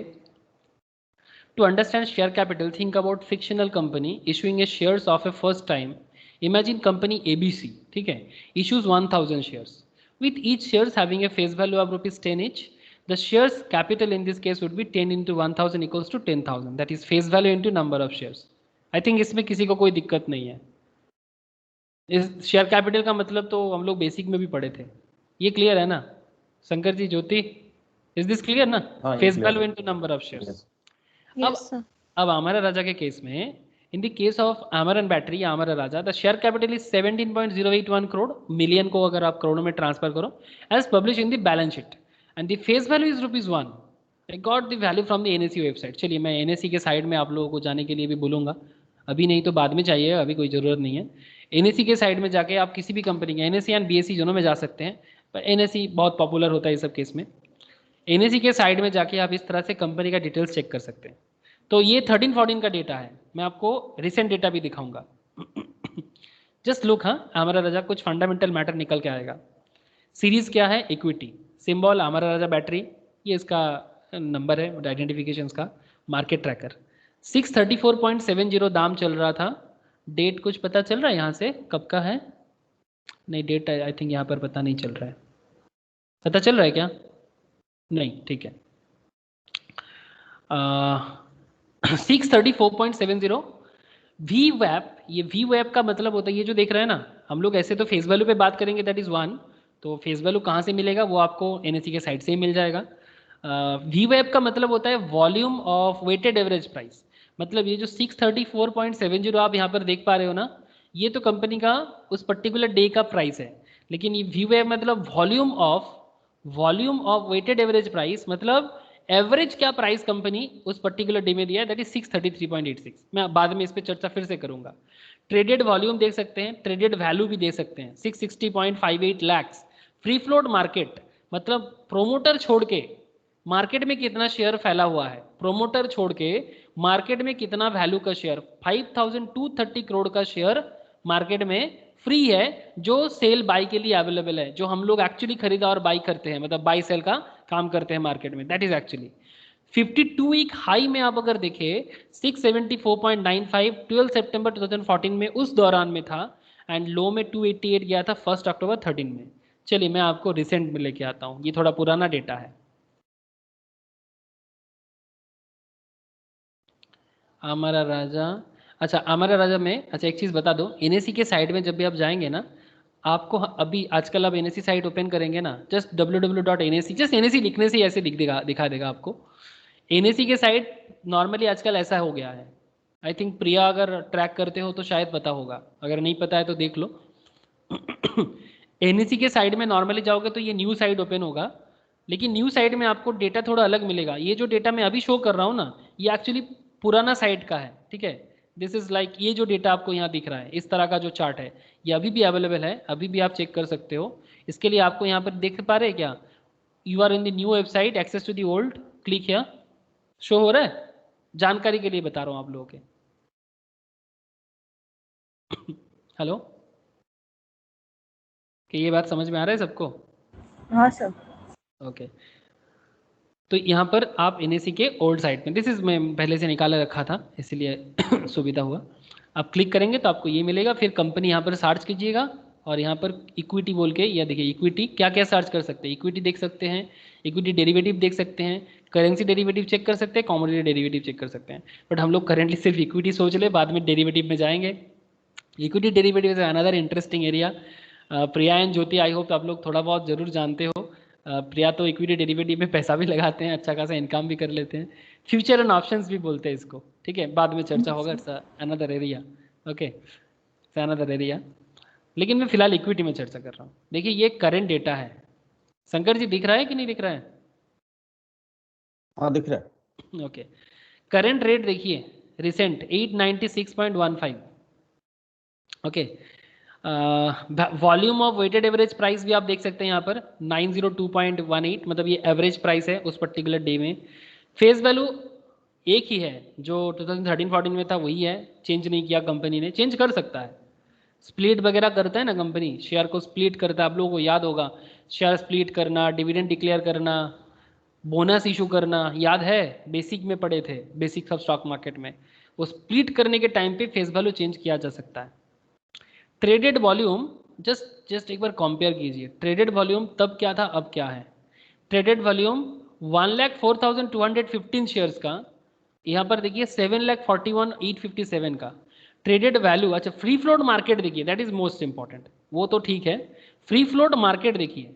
To understand share capital think about fictional company issuing a shares of a first time. Imagine company ABC, ठीक है, issues 1000 shares. with each shares having a face value of rupees 10 each. The shares capital in this case would be 10 into 1000 equals to 10,000. That is face value into number of shares. I think इसमें किसी को कोई दिक्कत नहीं है. इस share capital का मतलब तो हम लोग बेसिक में भी पढ़े थे. ये क्लियर है ना शंकर जी, ज्योति? इज दिस क्लियर ना? Face value into number of shares. अब आमरा राजा के केस में, in the case of Amaran Battery या Amara Raja, the share capital is 17.081 crore. Million को अगर आप करोड़ों में ट्रांसफर करो, as published in the balance sheet, and the face value is ₹1. I got the value from the NSE website. चलिए मैं NSE के साइड में आप लोगों को जाने के लिए भी बोलूँगा, अभी नहीं तो बाद में चाहिए, अभी कोई ज़रूरत नहीं है. NSE के साइड में जाके आप किसी भी कंपनी के, NSE एंड BSE दोनों में जा सकते हैं, पर NSE बहुत पॉपुलर होता है इस सब केस में. NSE के साइड में जाके आप इस तरह से कंपनी का डिटेल्स चेक कर सकते हैं. तो ये 13-14 का डेटा है, मैं आपको रिसेंट डेटा भी दिखाऊंगा. Just look. हाँ, आमरा राजा कुछ फंडामेंटल मैटर निकल के आएगा. सीरीज क्या है? इक्विटी. सिंबल आमरा राजा बैटरी, ये इसका नंबर है आइडेंटिफिकेशन का. मार्केट ट्रैकर 634.70 दाम चल रहा था. डेट कुछ पता चल रहा है यहाँ से कब का है? नहीं, डेट आई थिंक यहाँ पर पता नहीं चल रहा है. पता चल रहा है क्या? नहीं, ठीक है. 634.70 VWAP. ये VWAP का मतलब होता है, ये जो देख रहे हैं ना हम लोग, ऐसे तो फेस वैल्यू पे बात करेंगे, दैट इज 1. तो फेस वैल्यू कहाँ से मिलेगा? वो आपको NSE के साइड से ही मिल जाएगा. VWAP का मतलब होता है volume of weighted average price. मतलब ये जो 634.70 आप यहाँ पर देख पा रहे हो ना, ये तो कंपनी का उस पर्टिकुलर डे का प्राइस है. लेकिन ये VWAP मतलब volume of weighted average price, मतलब एवरेज क्या प्राइस कंपनी उस पर्टिकुलर डे में दिया है, दैट इज 633.86. मैं बाद में इस पर चर्चा फिर से करूंगा. ट्रेडेड वॉल्यूम देख सकते हैं, ट्रेडेड वैल्यू भी देख सकते हैं 660.58 लाख. फ्री फ्लोट मार्केट मतलब प्रोमोटर छोड़ के मार्केट में कितना शेयर फैला हुआ है, प्रोमोटर छोड़ के मार्केट में कितना वैल्यू का शेयर, 5230 करोड़ का शेयर मार्केट में फ्री है, जो सेल बाई के लिए अवेलेबल है, जो हम लोग एक्चुअली खरीदा और बाई करते हैं, मतलब बाई सेल का काम करते हैं मार्केट में. That is actually 52 week high में आप अगर देखें 674.95 12 सितंबर 2014 में उस दौरान में था, एंड लो में 288 गया था 1 अक्टूबर 13 में. चलिए मैं आपको रिसेंट में लेके आता हूँ, ये थोड़ा पुराना डेटा है. आमरा राजा, अच्छा आमरा राजा में, अच्छा एक चीज़ बता दो, NSE के साइड में जब भी आप जाएंगे ना, आपको अभी आजकल आप NSE साइट ओपन करेंगे ना, जस्ट www.nse, जस्ट NSE लिखने से ऐसे दिखा देगा आपको. NSE के साइट नॉर्मली आजकल ऐसा हो गया है. आई थिंक प्रिया अगर ट्रैक करते हो तो शायद पता होगा, अगर नहीं पता है तो देख लो. NSE के साइड में नॉर्मली जाओगे तो ये न्यू साइट ओपन होगा, लेकिन न्यू साइट में आपको डेटा थोड़ा अलग मिलेगा. ये जो डेटा मैं अभी शो कर रहा हूँ ना, ये एक्चुअली पुराना साइट का है, ठीक है. दिस इज लाइक ये जो डेटा आपको यहाँ दिख रहा है, इस तरह का जो चार्ट है, ये अभी भी अवेलेबल है, अभी भी आप चेक कर सकते हो. इसके लिए आपको यहाँ पर देख पा रहे हैं क्या? You are in the new website, access to the old, click here. Show हो रहा है? जानकारी के लिए बता रहा हूँ आप लोगों के. हेलो, कि ये बात समझ में आ रहा है सबको? हाँ सर. ओके. तो यहाँ पर आप NSE के ओल्ड साइट में, दिस इज मैं पहले से निकाला रखा था इसलिए सुविधा हुआ. आप क्लिक करेंगे तो आपको ये मिलेगा. फिर कंपनी यहाँ पर सर्च कीजिएगा और यहाँ पर इक्विटी बोल के, या देखिए इक्विटी क्या क्या सर्च कर सकते हैं. इक्विटी देख सकते हैं, इक्विटी डेरिवेटिव देख सकते हैं, करेंसी डेरिवेटिव चेक कर सकते हैं, कॉमोडिटी डेरिवेटिव चेक कर सकते हैं. बट हम लोग करेंटली सिर्फ इक्विटी सोच ले, बाद में डेरिवेटिव में जाएंगे. Equity derivative is another interesting area. Priya and Jyoti, I hope आप लोग थोड़ा बहुत जरूर जानते हो. प्रिया तो इक्विटी डेरिवेटिव में पैसा भी लगाते हैं, अच्छा खासा इनकम भी कर लेते हैं. फ्यूचर एंड ऑप्शंस भी बोलते हैं इसको, ठीक है, बाद में चर्चा होगा. It's another area. Okay, it's another area. लेकिन मैं फिलहाल इक्विटी में चर्चा कर रहा हूँ. देखिए ये करंट डेटा है. शंकर जी दिख रहा है कि नहीं दिख रहा है? हाँ दिख रहा है. ओके. करंट रेट देखिए, recent 896.15. Okay. Volume of weighted average price भी आप देख सकते हैं यहाँ पर 902.18, मतलब ये एवरेज प्राइस है उस पर्टिकुलर डे में. फेस वैल्यू एक ही है जो 2013-14 में था, वही है, चेंज नहीं किया कंपनी ने. चेंज कर सकता है, स्प्लिट वगैरह करता है ना कंपनी, शेयर को स्प्लिट करता है. आप लोगों को याद होगा, शेयर स्प्लिट करना, डिविडेंड डिक्लेयर करना, बोनस इशू करना, याद है, बेसिक में पढ़े थे, बेसिक्स ऑफ स्टॉक मार्केट में. वो स्प्लिट करने के टाइम पे फेस वैल्यू चेंज किया जा सकता है. ट्रेडेड वॉल्यूम जस्ट एक बार कंपेयर कीजिए, ट्रेडेड वॉल्यूम तब क्या था अब क्या है। ट्रेडेड वॉल्यूम 1,04,215 शेयर्स का, यहाँ पर देखिए 7,41,857 का। ट्रेडेड वैल्यू, अच्छा फ्री फ्लोट मार्केट देखिए, दैट इज मोस्ट इंपॉर्टेंट, वो तो ठीक है, फ्री फ्लोट मार्केट देखिए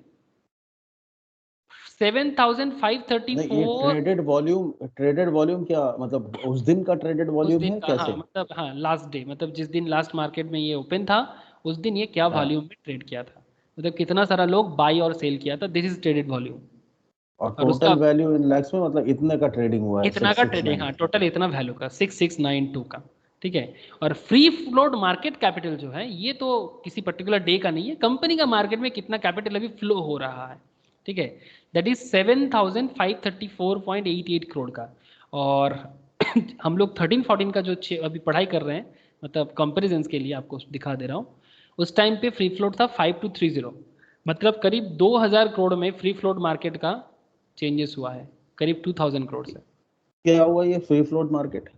7,534। ये ट्रेडेड वॉल्यूम क्या मतलब उस दिन का ट्रेडेड उस वॉल्यूम दिन है का, कैसे? हाँ मतलब हाँ लास्ट डे, मतलब जिस दिन लास्ट मार्केट में ये ओपन था उस दिन ये क्या हाँ, वॉल्यूम में ट्रेड किया था, मतलब कितना सारा लोग बाई और सेल किया था, दिस इज ट्रेडेड वॉल्यूम। और और उसका टोटल वैल्यू इन लैक्स में मतलब इतने का ट्रेडिंग हुआ है इतना का ट्रेडिंग, 669। हाँ टोटल इतना वैल्यू का 6692 का, ठीक है। और फ्री फ्लोट मार्केट कैपिटल जो है ये तो किसी पर्टिकुलर डे का नहीं है, कंपनी का मार्केट में कितना कैपिटल अभी फ्लो हो रहा है, ठीक है, दैट इज 7,534.88 करोड़ का। और हम लोग 13-14 का जो अभी पढ़ाई कर रहे हैं, मतलब कंपेरिजन के लिए आपको दिखा दे रहा हूँ, उस टाइम पे फ्री फ्लोट था 5230, मतलब करीब 2000 करोड़ में फ्री फ्लोट मार्केट का चेंजेस हुआ है, करीब 2000 करोड़ से। क्या हुआ ये free float market?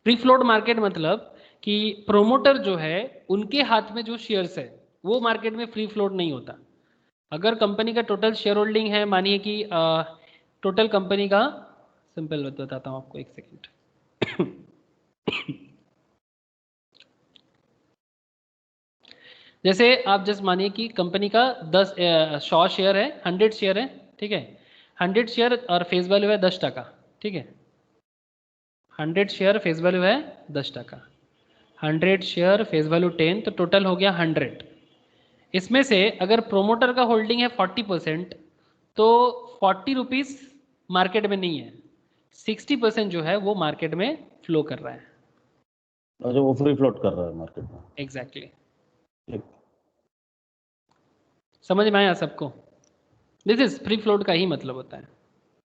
Free float market मतलब कि प्रोमोटर जो है उनके हाथ में जो शेयर्स है वो मार्केट में फ्री फ्लोट नहीं होता। अगर कंपनी का टोटल शेयर होल्डिंग है, मानिए कि टोटल कंपनी का, सिंपल बताता हूँ आपको, एक सेकेंड। जैसे आप जस्ट मानिए कि कंपनी का 100 शेयर है, 100 शेयर है, ठीक है, 100 शेयर और फेस वैल्यू है 10 टका, ठीक है, 100 शेयर फेस वैल्यू है 10 टका, 100 शेयर फेस वैल्यू 10, तो टोटल हो गया 100। इसमें से अगर प्रोमोटर का होल्डिंग है 40%, तो 40 रुपीज़ मार्केट में नहीं है, 60% जो है वो मार्केट में फ्लो कर रहा है। अच्छा, वो फ्री फ्लोट कर रहा है मार्केट में। एग्जैक्टली, ठीक। समझ में आया सबको? दिस इज फ्री फ्लोट का ही मतलब होता है।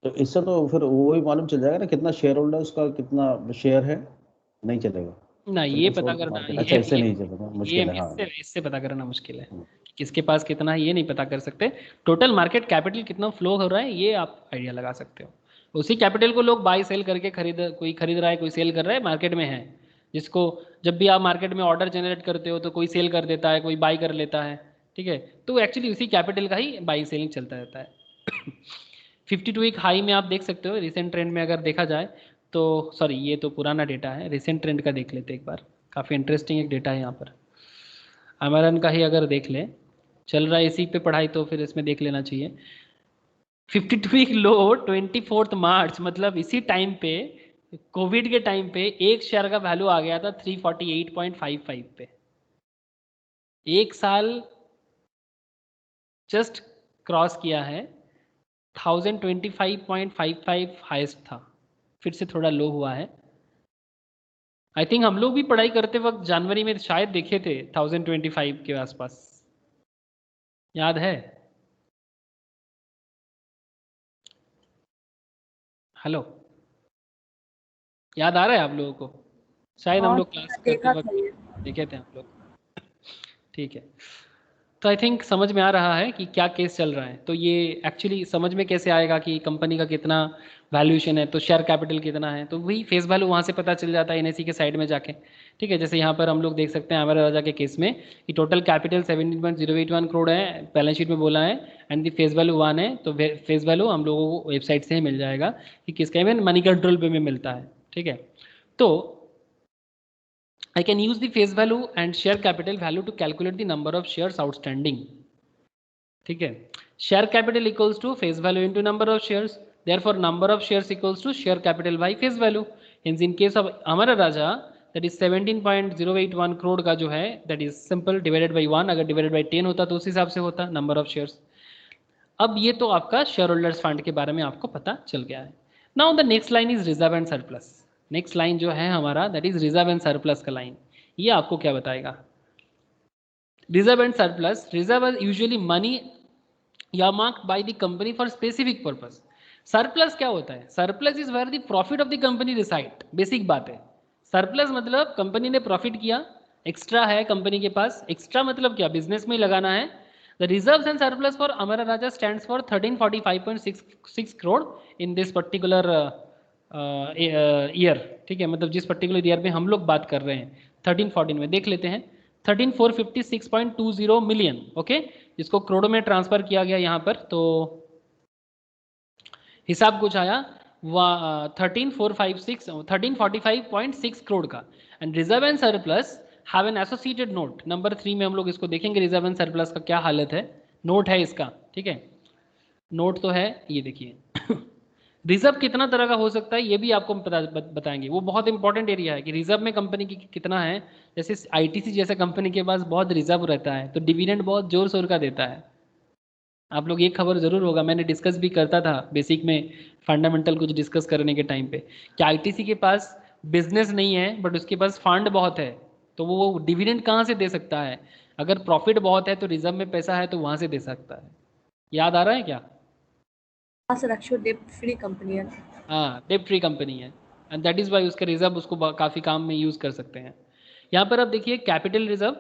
तो इससे तो फिर वही मालूम चल जाएगा ना कितना शेयर होल्डर उसका कितना शेयर है, नहीं चलेगा ना ये फ्री पता फ्लोट करना, मार्केट। अच्छा, इससे नहीं चलेगा, ये मुश्किल है, हाँ। इससे पता करना मुश्किल है हम्म। कि किसके पास कितना है, ये नहीं पता कर सकते। टोटल मार्केट कैपिटल कितना फ्लो हो रहा है ये आप आइडिया लगा सकते हो। उसी कैपिटल को लोग बाई सेल करके कोई खरीद रहा है, कोई सेल कर रहा है, मार्केट में है, जिसको जब भी आप मार्केट में ऑर्डर जनरेट करते हो तो कोई सेल कर देता है, कोई बाई कर लेता है, ठीक है, तो एक्चुअली उसी कैपिटल का ही बाई सेलिंग चलता रहता है। 52 एक हाई में आप देख सकते हो, रिसेंट ट्रेंड में अगर देखा जाए तो, सॉरी ये तो पुराना डेटा है, रिसेंट ट्रेंड का देख लेते एक बार, काफ़ी इंटरेस्टिंग एक डेटा है यहाँ पर। अमेरन का ही अगर देख लें, चल रहा है इसी पे पढ़ाई तो फिर इसमें देख लेना चाहिए। 52 वीक लो 24 मार्च, मतलब इसी टाइम पे, कोविड के टाइम पे एक शेयर का वैल्यू आ गया था 348.55 पे। एक साल जस्ट क्रॉस किया है, 1025.55 हाईएस्ट था, फिर से थोड़ा लो हुआ है। आई थिंक हम लोग भी पढ़ाई करते वक्त जनवरी में शायद देखे थे 1025 के आसपास, याद है? हेलो, याद आ रहा है आप लोगों को? शायद हम हाँ लोग मैंने क्लास करते देखा वक्त था ये। देखे थे हम लोग, ठीक है। तो आई थिंक समझ में आ रहा है कि क्या केस चल रहा है। तो ये एक्चुअली समझ में कैसे आएगा कि कंपनी का कितना वैल्यूएशन है, तो शेयर कैपिटल कितना है, तो वही फेस वैल्यू वहाँ से पता चल जाता है एनएसई के साइड में जाके, ठीक है। जैसे यहाँ पर हम लोग देख सकते हैं अमर राजा के केस में कि टोटल कैपिटल 17.081 करोड़ है, बैलेंस शीट में बोला है, एंड दी फेस वैल्यू 1 है, तो फेस वैल्यू हम लोगों को वेबसाइट से ही मिल जाएगा कि किसका, इवन मनी कंट्रोल पे में मिलता है, ठीक है। तो I can use the face value and share capital value to calculate the number of shares outstanding. ठीक है, share capital equals to face value into number of shares. Therefore, number of shares equals to share capital by face value. Hence, in case of Amara Raja, that is 17.081 crore का जो है, that is simple divided by 1. अगर divided by 10 होता तो उस हिसाब से होता number of shares. अब ये तो आपका शेयर होल्डर्स फंड के बारे में आपको पता चल गया है। Now the next line is reserve and surplus. Next line जो है हमारा, that is reserve and surplus का लाइन। ये आपको क्या बताएगा? Reserve and surplus, reserve is usually money earmarked by the company for specific purpose. Surplus क्या होता है? Surplus is where the profit of the company reside. Basic बात है, सरप्लस मतलब कंपनी ने प्रॉफिट किया, एक्स्ट्रा है कंपनी के पास, एक्स्ट्रा मतलब क्या, बिजनेस में ही लगाना है। The reserves and surplus for Amara Raja stands for 1345.66 crore in this particular year, ठीक है, मतलब जिस पर्टिकुलर ईयर में हम लोग बात कर रहे हैं 13-14 में देख लेते हैं। 13,456.20 मिलियन, ओके, जिसको करोड़ों में ट्रांसफर किया गया यहाँ पर। तो हिसाब कुछ आया 1345.6 करोड़ का। And reserve and surplus have an associated note. Number 3 में हम लोग इसको देखेंगे, रिजर्व एंड सरप्लस का क्या हालत है। नोट है इसका, ठीक है, नोट तो है, ये देखिए। रिजर्व कितना तरह का हो सकता है ये भी आपको बताएंगे, वो बहुत इंपॉर्टेंट एरिया है कि रिजर्व में कंपनी की कितना है। जैसे आईटीसी जैसे कंपनी के पास बहुत रिजर्व रहता है तो डिविडेंड बहुत जोर शोर का देता है। आप लोग ये खबर जरूर होगा, मैंने डिस्कस भी करता था बेसिक में, फंडामेंटल कुछ डिस्कस करने के टाइम पे, कि आईटीसी के पास बिजनेस नहीं है बट उसके पास फंड बहुत है, तो वो डिविडेंड कहाँ से दे सकता है। अगर प्रॉफिट बहुत है तो रिजर्व में पैसा है तो वहाँ से दे सकता है। याद आ रहा है क्या? हाँ सर, एक्चुअली डेब्ट फ्री कंपनी है। हाँ, डेब्ट फ्री कंपनी है एंड दैट इज वाई उसका रिजर्व उसको काफ़ी काम में यूज़ कर सकते हैं। यहाँ पर आप देखिए capital reserve,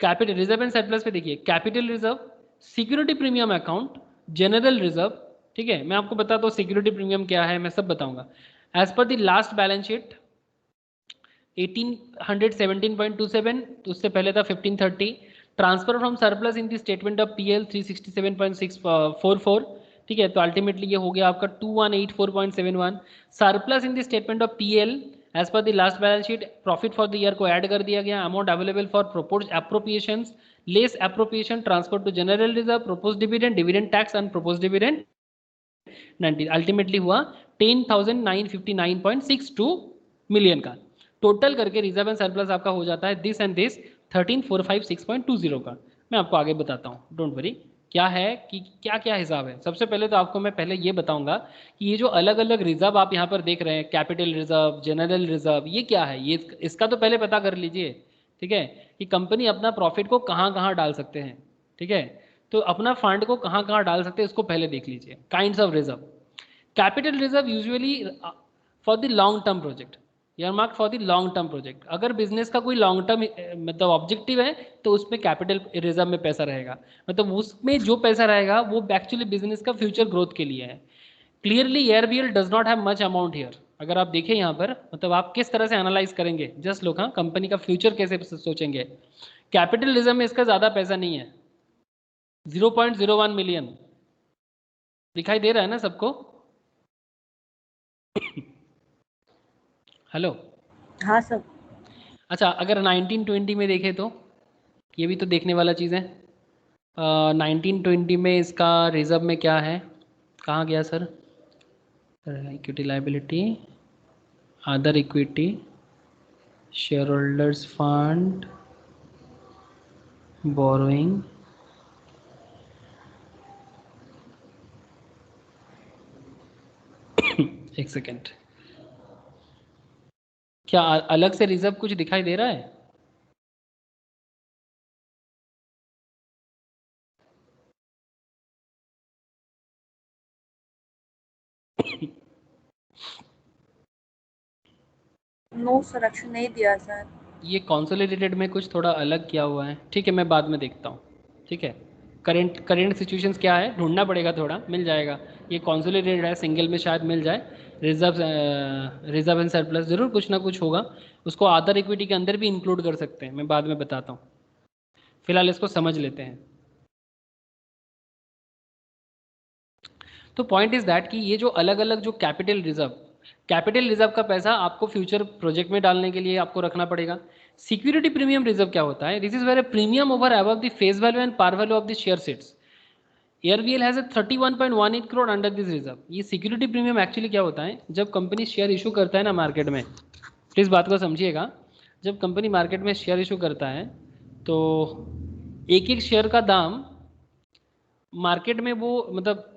capital reserve and surplus पे देखिए, capital reserve, security premium account, general reserve, ठीक है। मैं आपको बताता हूँ सिक्योरिटी प्रीमियम क्या है, मैं सब बताऊंगा। As per the last balance sheet 1817.27, तो उससे पहले था 1530। Transfer from surplus in the statement of PL 367.644, ठीक है, तो अल्टीमेटली ये हो गया आपका 2184.71। Surplus in the statement of PL as per the last balance sheet, profit for the year को ऐड कर दिया गया। Amount available for propose appropriations less appropriation transfer to general reserve, propose dividend, dividend tax and propose dividend 90, ultimately हुआ 10,959.62 million का। Total करके reserve and surplus आपका हो जाता है दिस एंड दिस 13,456.20 का। मैं आपको आगे बताता हूँ, डोंट वरी। क्या है कि क्या क्या हिसाब है। सबसे पहले तो आपको मैं पहले ये बताऊंगा कि ये जो अलग अलग रिजर्व आप यहाँ पर देख रहे हैं, कैपिटल रिजर्व, जनरल रिजर्व, ये क्या है, ये इसका तो पहले पता कर लीजिए, ठीक है, कि कंपनी अपना प्रॉफिट को कहाँ कहाँ डाल सकते हैं, ठीक है। तो अपना फंड को कहाँ कहाँ डाल सकते हैं इसको पहले देख लीजिए। Kinds of reserve, capital reserve usually for the long term project, mark for the long term project. अगर बिजनेस का कोई लॉन्ग टर्म मतलब ऑब्जेक्टिव है तो उसमें कैपिटल रिजर्व में पैसा रहेगा, मतलब उसमें जो पैसा रहेगा वो एक्चुअली बिजनेस का फ्यूचर ग्रोथ के लिए है। Clearly ARBL does not have much amount here. अगर आप देखें यहाँ पर, मतलब आप किस तरह से एनालाइज करेंगे, जस्ट लोग, हाँ, कंपनी का फ्यूचर कैसे सोचेंगे। कैपिटल रिजर्व में इसका ज़्यादा पैसा नहीं है, 0.01 मिलियन दिखाई दे रहा है ना सबको? हेलो, हाँ सर। अच्छा, अगर 1920 में देखें तो ये भी तो देखने वाला चीज़ है। 1920 में इसका रिजर्व में क्या है, कहाँ गया sir? Equity liability, other equity, share holders fund, borrowing, एक सेकेंड, क्या अलग से रिजर्व कुछ दिखाई दे रहा है? नो सर, एक्शन नहीं दिया सर। ये कॉन्सोलिडेटेड में कुछ थोड़ा अलग किया हुआ है, ठीक है, मैं बाद में देखता हूँ, ठीक है। करंट सिचुएशंस क्या है ढूंढना पड़ेगा, थोड़ा मिल जाएगा। ये कॉन्सोलिडेटेड है, सिंगल में शायद मिल जाए। रिजर्व एंड सरप्लस जरूर कुछ ना कुछ होगा, उसको अदर इक्विटी के अंदर भी इंक्लूड कर सकते हैं, मैं बाद में बताता हूँ। फिलहाल इसको समझ लेते हैं। तो पॉइंट इज दैट कि ये जो अलग अलग जो कैपिटल रिजर्व का पैसा आपको फ्यूचर प्रोजेक्ट में डालने के लिए आपको रखना पड़ेगा। सिक्योरिटी प्रीमियम रिजर्व क्या होता है? This is where a premium over above the face value and par value of the share seats. ARBL has 31.18 crore under this reserve. ये सिक्योरिटी प्रीमियम एक्चुअली क्या होता है, जब कंपनी शेयर इशू करता है ना मार्केट में, इस बात को समझिएगा, जब कंपनी मार्केट में शेयर इशू करता है तो एक एक शेयर का दाम मार्केट में वो मतलब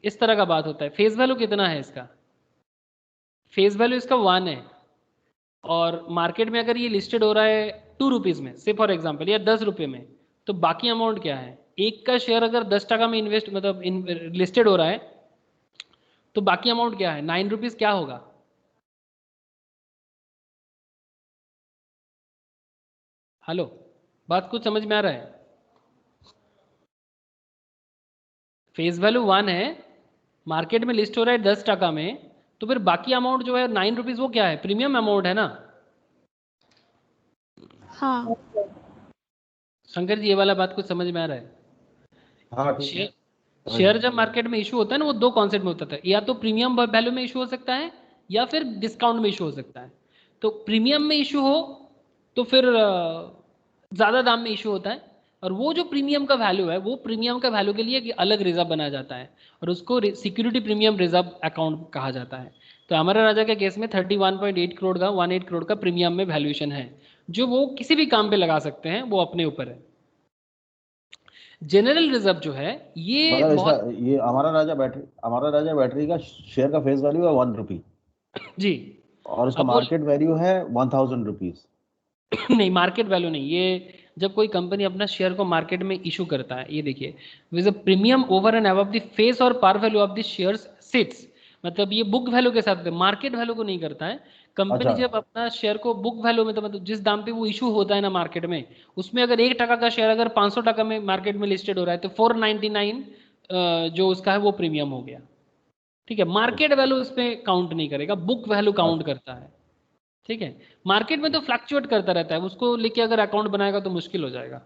इस तरह का बात होता है। फेस वैल्यू कितना है इसका? फेस वैल्यू इसका 1 है, और मार्केट में अगर ये लिस्टेड हो रहा है 2 रुपीज़ में से फॉर एग्जांपल, या 10 रुपये में, तो बाकी अमाउंट क्या है? एक का शेयर अगर 10 टका में इन्वेस्ट मतलब लिस्टेड हो रहा है तो बाकी अमाउंट क्या है? 9 रुपीज़ क्या होगा? हेलो, बात कुछ समझ में आ रहा है? फेस वैल्यू 1 है, मार्केट में लिस्ट हो रहा है 10 टका में, तो फिर बाकी अमाउंट जो है 9 रुपीज़, वो क्या है? प्रीमियम अमाउंट है ना। हाँ शंकर जी ये वाला बात कुछ समझ में आ रहा है? हाँ ठीक है। शेयर जब मार्केट में इशू होता है ना, वो दो कॉन्सेप्ट में होता है, या तो प्रीमियम वैल्यू में इशू हो सकता है या फिर डिस्काउंट में इशू हो सकता है। तो प्रीमियम में इशू हो तो फिर ज़्यादा दाम में इशू होता है, और वो जो प्रीमियम का वैल्यू है वो प्रीमियम का वैल्यू के लिए एक अलग रिजर्व बनाया जाता है और उसको सिक्योरिटी प्रीमियम रिजर्व अकाउंट कहा जाता है। तो अमरा राजा के केस में 31.8 करोड़ का 18 करोड़ का प्रीमियम में वैल्यूएशन है, जो वो किसी भी काम पे लगा सकते हैं, वो अपने ऊपर है। जनरल रिजर्व जो है ये मतलब इसका बहुत ये हमारा राजा बैटरी का शेयर का फेस वैल्यू है 1 रुपी जी। और उसका अब वो मार्केट वैल्यू है 1000 रुपीज। नहीं, मार्केट वैल्यू नहीं, ये जब कोई कंपनी अपना शेयर को मार्केट में इशू करता है, ये देखिए, with premium over and above the face और par value of the shares sits, मतलब ये बुक वैल्यू के साथ मार्केट वैल्यू को नहीं करता है। कंपनी अच्छा जब अपना शेयर को बुक वैल्यू में, तो मतलब जिस दाम पे वो इशू होता है ना मार्केट में, उसमें अगर 1 टका का शेयर अगर 500 टका में मार्केट में लिस्टेड हो रहा है तो 499 जो उसका है वो प्रीमियम हो गया। ठीक है, मार्केट वैल्यू इसमें काउंट नहीं करेगा, बुक वैल्यू काउंट करता है। ठीक है, मार्केट में तो फ्लक्चुएट करता रहता है, उसको लेके अगर अकाउंट बनाएगा तो मुश्किल हो जाएगा।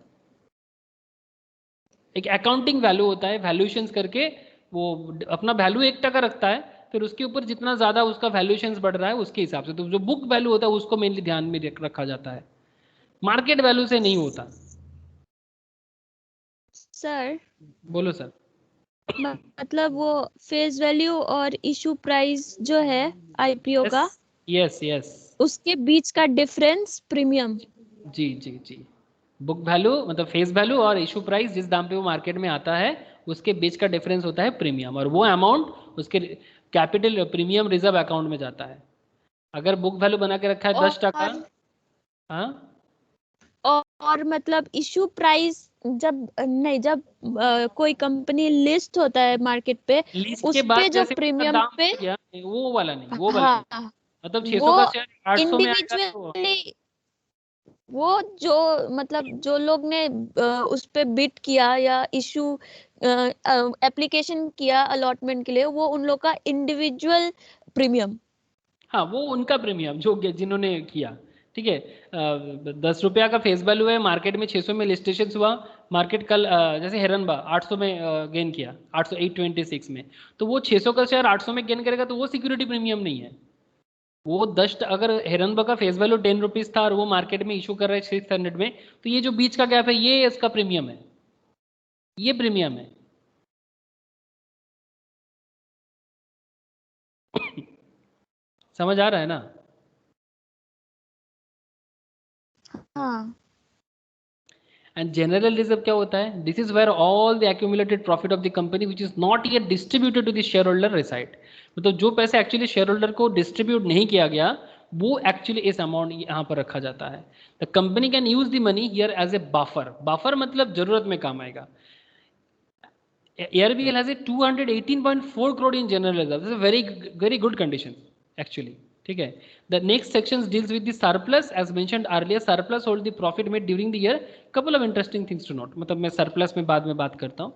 एक अकाउंटिंग वैल्यू होता है, वैल्यूएशंस करके वो अपना वैल्यू 1 टका रखता है, फिर उसके ऊपर जितना ज्यादा उसका वैल्यूएशंस बढ़ रहा है उसके हिसाब से, तो जो बुक वैल्यू होता है उसको मेनली ध्यान में रखा जाता है, मार्केट वैल्यू से नहीं होता। सर, बोलो सर। मतलब वो फेस वैल्यू और इशू प्राइस जो है आईपीओ का, यस यस, उसके बीच का डिफरेंस प्रीमियम। जी जी जी, बुक वैल्यू मतलब फेस वैल्यू और इशू प्राइस जिस दाम पे वो मार्केट में आता है उसके बीच का डिफरेंस होता है प्रीमियम, और वो अमाउंट उसके कैपिटल प्रीमियम रिजर्व अकाउंट में जाता है। अगर बुक वैल्यू बना के रखा है 10 टका, और हाँ और मतलब इशू प्राइस जब नहीं, जब कोई कंपनी लिस्ट होता है मार्केट पे, लिस्ट के उस बाद पे जो जैसे उसका प्रीमियम दाम पे, बढ़ गया, वो वाला नहीं, वो वाला नहीं, हाँ, मतलब 600 वो का शेयर 800 में आएगा तो इंडिविजुअली, वो जो मतलब जो लोग ने उस पे बिड किया या इशू एप्लीकेशन किया अलॉटमेंट के लिए, वो उन लोग का इंडिविजुअल प्रीमियम। हाँ वो उनका प्रीमियम जो जिन्होंने किया। ठीक है, 10 रुपया का फेस वैल्यू है, मार्केट में 600 में लिस्टेशन हुआ, मार्केट कल जैसे हेरनबा 800 में गेन किया, 800 826 में, तो वो 600 का शेयर 800 में गेन करेगा तो वो सिक्योरिटी प्रीमियम नहीं है। वो 10, अगर हेरनबा का फेस वैल्यू 10 रुपीज था और वो मार्केट में इशू कर रहा है 600 में, तो ये जो बीच का गैप है ये इसका प्रीमियम है, ये प्रीमियम है। समझ आ रहा है ना? हाँ एंड जनरल रिजर्व क्या होता है? This is where all the accumulated profit of the company which is not yet distributed to the share holder reside, मतलब जो पैसे एक्चुअली शेयर होल्डर को डिस्ट्रीब्यूट नहीं किया गया वो एक्चुअली इस अमाउंट यहाँ पर रखा जाता है। The company can use the money here as a buffer, buffer मतलब जरूरत में काम आएगा। ARBL has a 218.4 crore in general reserve. This is a very good condition actually. ठीक है, the next sections deals with the surplus as mentioned earlier. Surplus hold the profit made during the year. Couple of interesting things to note. मतलब मैं surplus में बाद में बात करता हूँ।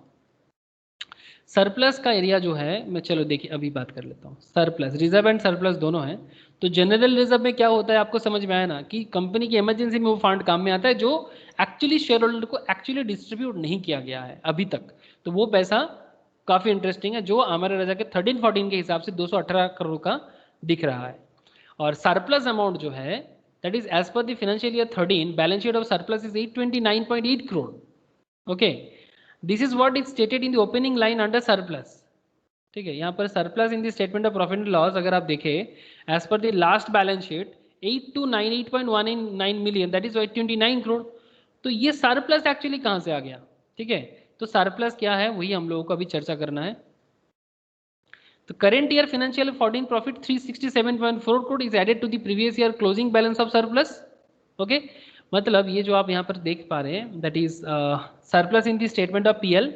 सरप्लस का एरिया जो है, मैं चलो देखिए अभी बात कर लेता हूँ। सरप्लस, रिजर्व एंड सरप्लस दोनों है। तो जनरल रिजर्व में क्या होता है आपको समझ में आया ना, कि कंपनी की इमरजेंसी में वो फंड काम में आता है जो एक्चुअली शेयर होल्डर को एक्चुअली डिस्ट्रीब्यूट नहीं किया गया है अभी तक, तो वो पैसा काफ़ी इंटरेस्टिंग है, जो हमारे राजा के 13-14 के हिसाब से 218 करोड़ का दिख रहा है। और सरप्लस अमाउंट जो है that is as per the financial year 13 balance sheet of surplus is 829.8 crore. Okay, this is what is stated in the opening line under surplus. ठीक है, यहाँ पर surplus in the statement of profit and loss अगर आप देखें as per the last balance sheet 8298.199 million that is 829 crore. तो ये surplus actually कहाँ से आ गया? ठीक है, तो सरप्लस क्या है वही हम लोगों को अभी चर्चा करना है। तो current year financial 14 profit 367.4 crore is added to the previous year closing balance of surplus. Okay, मतलब ये जो आप यहाँ पर देख पा रहे हैं that is surplus in the statement of PL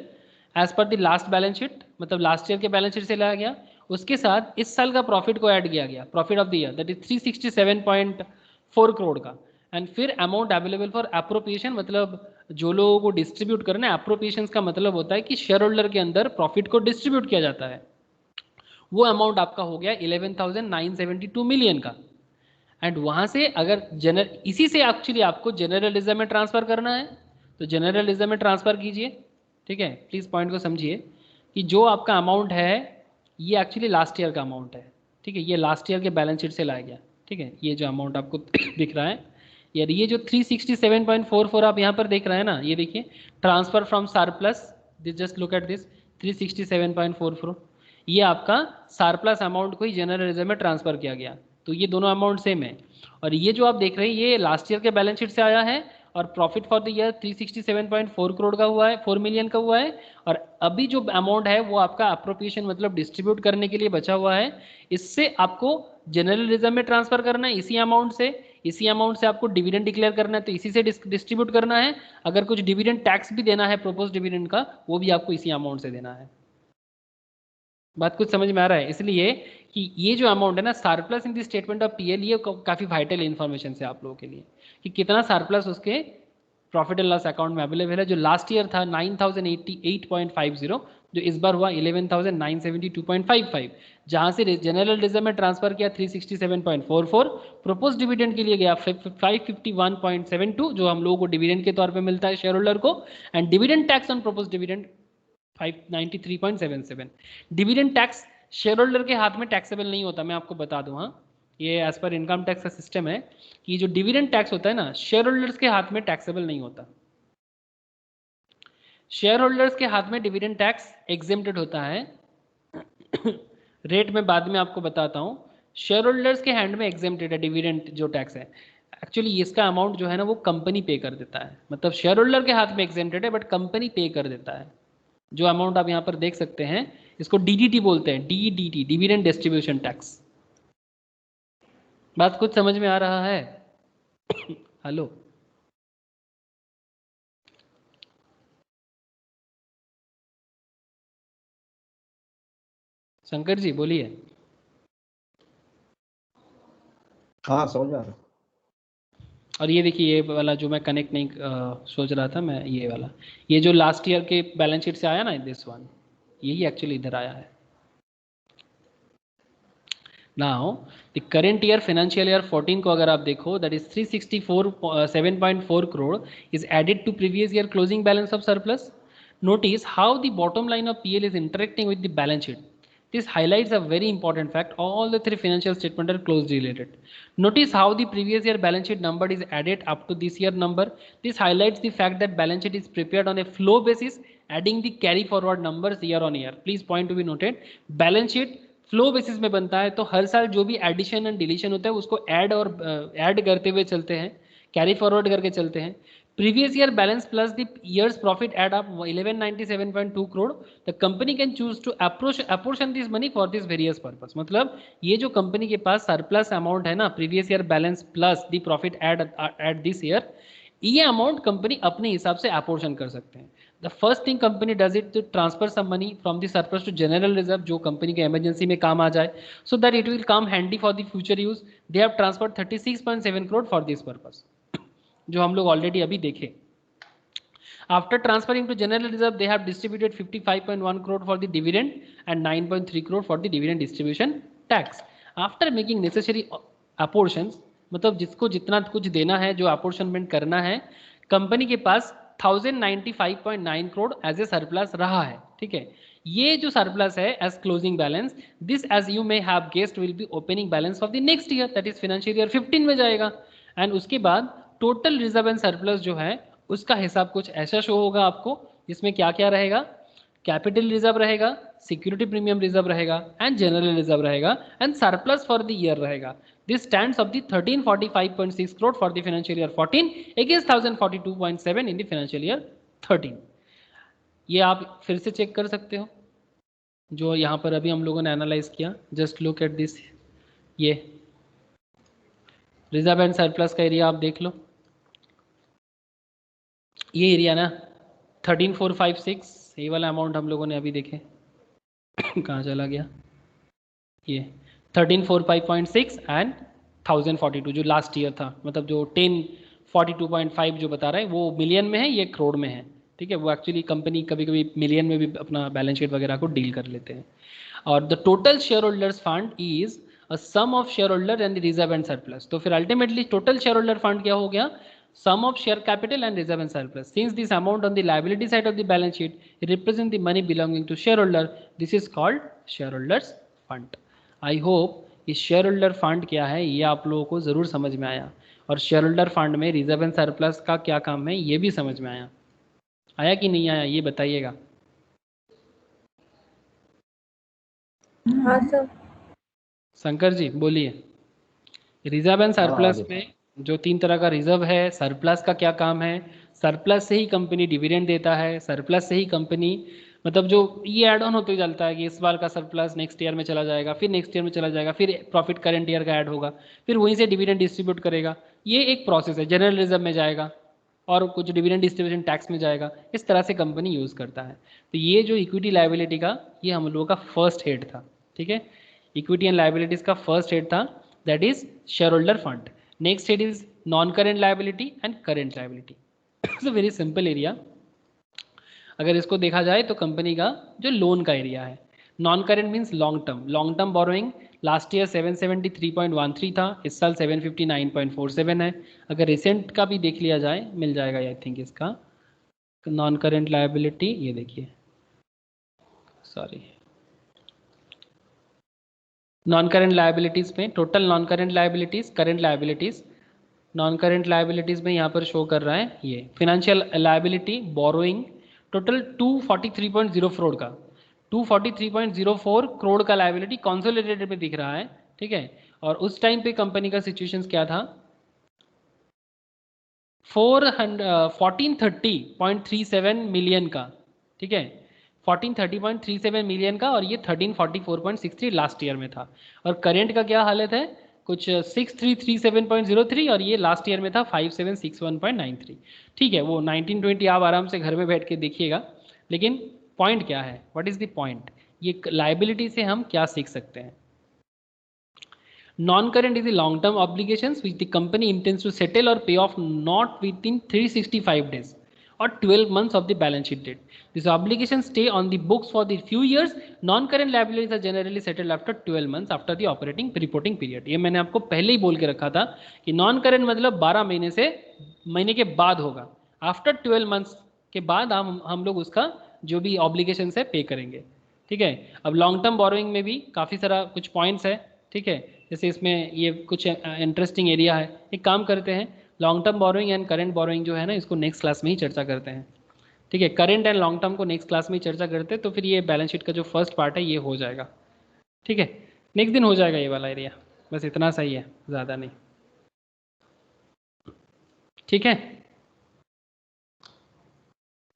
as per the last balance sheet, मतलब लास्ट ईयर के बैलेंस शीट से लाया गया, उसके साथ इस साल का प्रॉफिट को ऐड किया गया, profit of the year that is 367.4 crore का। एंड फिर अमाउंट अवेलेबल फॉर अप्रोप्रिएशन, मतलब जो लोगों को डिस्ट्रीब्यूट करना है, अप्रोप्रिएशन का मतलब होता है कि शेयर होल्डर के अंदर प्रॉफिट को डिस्ट्रीब्यूट किया जाता है, वो अमाउंट आपका हो गया 11,972 मिलियन का। एंड वहाँ से अगर इसी से एक्चुअली आपको जनरल रिजर्व में ट्रांसफ़र करना है तो जनरल रिजर्व में ट्रांसफ़र कीजिए, ठीक है। प्लीज़ पॉइंट को समझिए कि जो आपका अमाउंट है ये एक्चुअली लास्ट ईयर का अमाउंट है, ठीक है। ये लास्ट ईयर के बैलेंस शीट से लाया गया, ठीक है। ये जो अमाउंट आपको दिख रहा है यार, ये जो 367.44 आप यहाँ पर देख रहे हैं ना, ये देखिए transfer from surplus, this just look at this 367.44, ये आपका सरप्लस अमाउंट को ही जनरल रिजर्व में ट्रांसफ़र किया गया। तो ये दोनों अमाउंट सेम है। और ये जो आप देख रहे हैं ये लास्ट ईयर के बैलेंस शीट से आया है और profit for the year 367.4 crore का हुआ है, 4 मिलियन का हुआ है। और अभी जो अमाउंट है वो आपका अप्रोप्रिएशन मतलब डिस्ट्रीब्यूट करने के लिए बचा हुआ है, इससे आपको जनरल रिजर्व में ट्रांसफर करना है इसी अमाउंट से आपको डिविडेंड डिक्लेयर करना है तो इसी से डिस्ट्रीब्यूट करना है। अगर कुछ डिविडेंड टैक्स भी देना है प्रोपोज डिविडेंड का, वो भी आपको इसी अमाउंट से देना है। बात कुछ समझ में आ रहा है? इसलिए कि ये जो अमाउंट है ना surplus in the statement of PL, ये काफ़ी वाइटल इन्फॉर्मेशन है आप लोगों के लिए कि कितना सरप्लस उसके प्रॉफिट एंड लॉस अकाउंट में अवेलेबल है। जो लास्ट ईयर था 9088.50, जो इस बार हुआ 11,972.55, जहां से जनरल रिजर्व में ट्रांसफर किया 367.44, प्रोपोज डिविडेंड के लिए गया 551.72 जो हम लोगों को डिविडेंड के तौर पे मिलता है शेयर होल्डर को, and dividend tax on propose dividend 593.77। Dividend tax share holder के हाथ में टैक्सेबल नहीं होता, मैं आपको बता दूं। हाँ, ये एज पर इनकम टैक्स का सिस्टम है कि जो डिविडेंड टैक्स होता है ना शेयर होल्डर्स के हाथ में टैक्सेबल नहीं होता। शेयर होल्डर्स के हाथ में डिविडेंड टैक्स एग्जेम्प्टेड होता है रेट में बाद में आपको बताता हूं। शेयर होल्डर्स के हैंड में एग्जेम्प्टेड है डिविडेंड जो टैक्स है, एक्चुअली इसका अमाउंट जो है ना वो कंपनी पे कर देता है। मतलब शेयर होल्डर के हाथ में एग्जेम्प्टेड है बट कंपनी पे कर देता है। जो अमाउंट आप यहाँ पर देख सकते हैं इसको डीडीटी बोलते हैं, डीडीटी, डिविडेंड डिस्ट्रीब्यूशन टैक्स। बात कुछ समझ में आ रहा है? हेलो, शंकर जी बोलिए। हाँ समझ आ रहा है। और ये देखिए ये वाला जो मैं कनेक्ट नहीं सोच रहा था मैं, ये वाला, ये जो लास्ट ईयर के बैलेंस शीट से आया ना दिस वन, यही एक्चुअली इधर आया है। Now the current year financial year 14 को अगर आप देखो, that is 367.4 crore is added to previous year closing balance of surplus. Notice how the bottom line of PL is interacting with the balance sheet. This highlights a very important fact. All the three financial statements are closely related. Notice how the previous year balance sheet number is added up to this year number. This highlights the fact that balance sheet is prepared on a flow basis, adding the carry forward numbers year on year. Please point to be noted. Balance sheet flow basis में बनता है तो हर साल जो भी addition and deletion होता है उसको ऐड करते हुए चलते हैं, कैरी फॉरवर्ड करके चलते हैं। Previous year balance plus the year's profit add up 1197.2 crore. The company can choose to apportion this money for this various purpose. मतलब ये जो कंपनी के पास सरप्लस अमाउंट है ना, previous year balance plus the profit at this year, ये amount company अपने हिसाब से अपोर्शन कर सकते हैं। The first thing company does it to transfer some money from the surplus to general reserve, जो कंपनी के इमरजेंसी में काम आ जाए, so that it will come handy for the future use. They have transferred 36.7 crore for this purpose, जो हम लोग already अभी देखे। After transferring to general reserve, they have distributed 55.1 crore for the dividend and 9.3 crore for the dividend distribution tax. After making necessary apportions, मतलब जिसको जितना कुछ देना है, जो apportionment करना है, कंपनी के पास 1095.9 करोड़ एज ए सरप्लस रहा है। ठीक है, ये जो सरप्लस है as closing balance, this as you may have guessed will be opening balance of the next year, that is financial year 15 में जाएगा। एंड उसके बाद टोटल रिजर्व एंड सरप्लस जो है उसका हिसाब कुछ ऐसा शो होगा आपको, जिसमें क्या क्या रहेगा, कैपिटल रिजर्व रहेगा, सिक्योरिटी प्रीमियम रिजर्व रहेगा एंड जनरल रिजर्व रहेगा and surplus for the year रहेगा। This stands of the 1345.6 crore for the financial year 14 against 1042.7 in the financial year 13। ये आप फिर से चेक कर सकते हो जो यहाँ पर अभी हम लोगों ने एनालाइज किया। जस्ट लुक एट दिस, ये रिजर्व एंड सरप्लस का एरिया आप देख लो, ये एरिया ना 13456, ये वाला अमाउंट हम लोगों ने अभी देखे कहाँ चला गया, ये 1345.6 एंड 1042 जो लास्ट ईयर था, मतलब जो 1042.5 जो बता रहा है वो मिलियन में है, ये करोड़ में है। ठीक है, वो एक्चुअली कंपनी कभी कभी मिलियन में भी अपना बैलेंस शीट वगैरह को डील कर लेते हैं। और the total share holders fund is a sum of share holder and the reserve and surplus. तो फिर ultimately total share holder fund क्या हो गया, sum of share capital and reserve and surplus. Since this amount on the liability side of the balance sheet represent the money belonging to shareholder, this is called shareholders fund. I hope इस shareholder fund क्या है ये आप लोगों को ज़रूर समझ में आया, और shareholder fund में reserve and surplus का क्या काम है ये भी समझ में आया। आया कि नहीं आया ये बताइएगा। हाँ सर। शंकर जी बोलिए। रिजर्व एंड सरप्लस में जो 3 तरह का रिजर्व है, सरप्लस का क्या काम है, सरप्लस से ही कंपनी डिविडेंड देता है, सरप्लस से ही कंपनी मतलब जो ये ऐड ऑन होते चलता है कि इस बार का सरप्लस नेक्स्ट ईयर में चला जाएगा, फिर नेक्स्ट ईयर में चला जाएगा, फिर प्रॉफिट करंट ईयर का ऐड होगा, फिर वहीं से डिविडेंड डिस्ट्रीब्यूट करेगा। ये एक प्रोसेस है। जनरल रिजर्व में जाएगा और कुछ डिविडेंड डिस्ट्रीब्यूशन टैक्स में जाएगा, इस तरह से कंपनी यूज़ करता है। तो ये जो इक्विटी लाइबिलिटी का ये हम लोगों का फर्स्ट हेड था, ठीक है। इक्विटी एंड लाइबिलिटीज़ का फर्स्ट हेड था, that is shareholder fund. Next head is non-current liability and current liability. So very simple area. अगर इसको देखा जाए तो कंपनी का जो लोन का एरिया है, non current means long term borrowing last year 773.13 था, इस साल 759.47 है। अगर रिसेंट का भी देख लिया जाए मिल जाएगा आई थिंक इसका नॉन करेंट लायबिलिटी, ये देखिए सॉरी नॉन करेंट लायबिलिटीज़ में total non current liabilities, current liabilities, non current liabilities में यहाँ पर शो कर रहा है ये financial liability borrowing total 243.0 crore का 243.04 करोड़ का लायबिलिटी कंसोलिडेटेड में दिख रहा है, ठीक है। और उस टाइम पे कंपनी का सिचुएशंस क्या था, 1430.37 मिलियन का, ठीक है, 1430.37 मिलियन का, और ये 1344.63 लास्ट ईयर में था। और करेंट का क्या हालत है, कुछ 6337.03 और ये लास्ट ईयर में था 5761.93, ठीक है। वो 1920 आप आराम से घर में बैठ के देखिएगा। लेकिन पॉइंट क्या है, व्हाट इज द पॉइंट, ये लाइबिलिटी से हम क्या सीख सकते हैं। Non-current is the long-term obligations which the company intends to settle or pay off not within 365 days or 12 months of the balance sheet date. These obligations stay on the books for the few years. Non-current liabilities are generally settled after 12 months after the operating reporting period. ये मैंने आपको पहले ही बोल के रखा था कि non-current मतलब 12 महीने के बाद होगा। आफ्टर 12 मंथ्स के बाद हम लोग उसका जो भी ऑब्लिगेशन है पे करेंगे, ठीक है। अब लॉन्ग टर्म बोरोइंग में भी काफ़ी सारा कुछ पॉइंट्स है, ठीक है। जैसे इसमें ये कुछ इंटरेस्टिंग एरिया है, एक काम करते हैं long term borrowing and current borrowing जो है ना इसको नेक्स्ट क्लास में ही चर्चा करते हैं, ठीक है। करेंट एंड लॉन्ग टर्म को नेक्स्ट क्लास में ही चर्चा करते हैं, तो फिर ये बैलेंस शीट का जो फर्स्ट पार्ट है ये हो जाएगा, ठीक है। नेक्स्ट दिन हो जाएगा ये वाला एरिया, बस इतना सही है, ज़्यादा नहीं, ठीक है।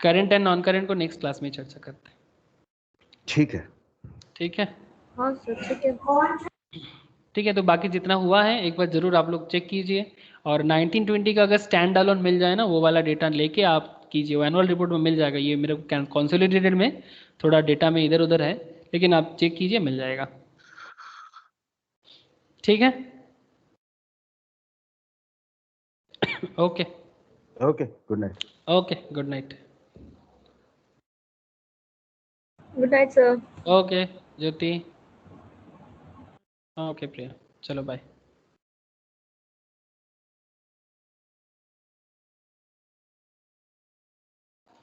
करेंट एंड नॉन करेंट को नेक्स्ट क्लास में ही चर्चा करते हैं, ठीक है, हाँ सर ठीक है। ठीक है। तो बाकी जितना हुआ है एक बार ज़रूर आप लोग चेक कीजिए, और 1920 का अगर स्टैंड अलोन मिल जाए ना वो वाला डेटा लेके आप कीजिए, वो एनुअल रिपोर्ट में मिल जाएगा। ये मेरे कंसोलिडेटेड में थोड़ा डेटा में इधर उधर है, लेकिन आप चेक कीजिए मिल जाएगा, ठीक है। Okay okay, good night. Okay good night. Good night sir. Okay Jyoti, okay Priya, चलो बाय।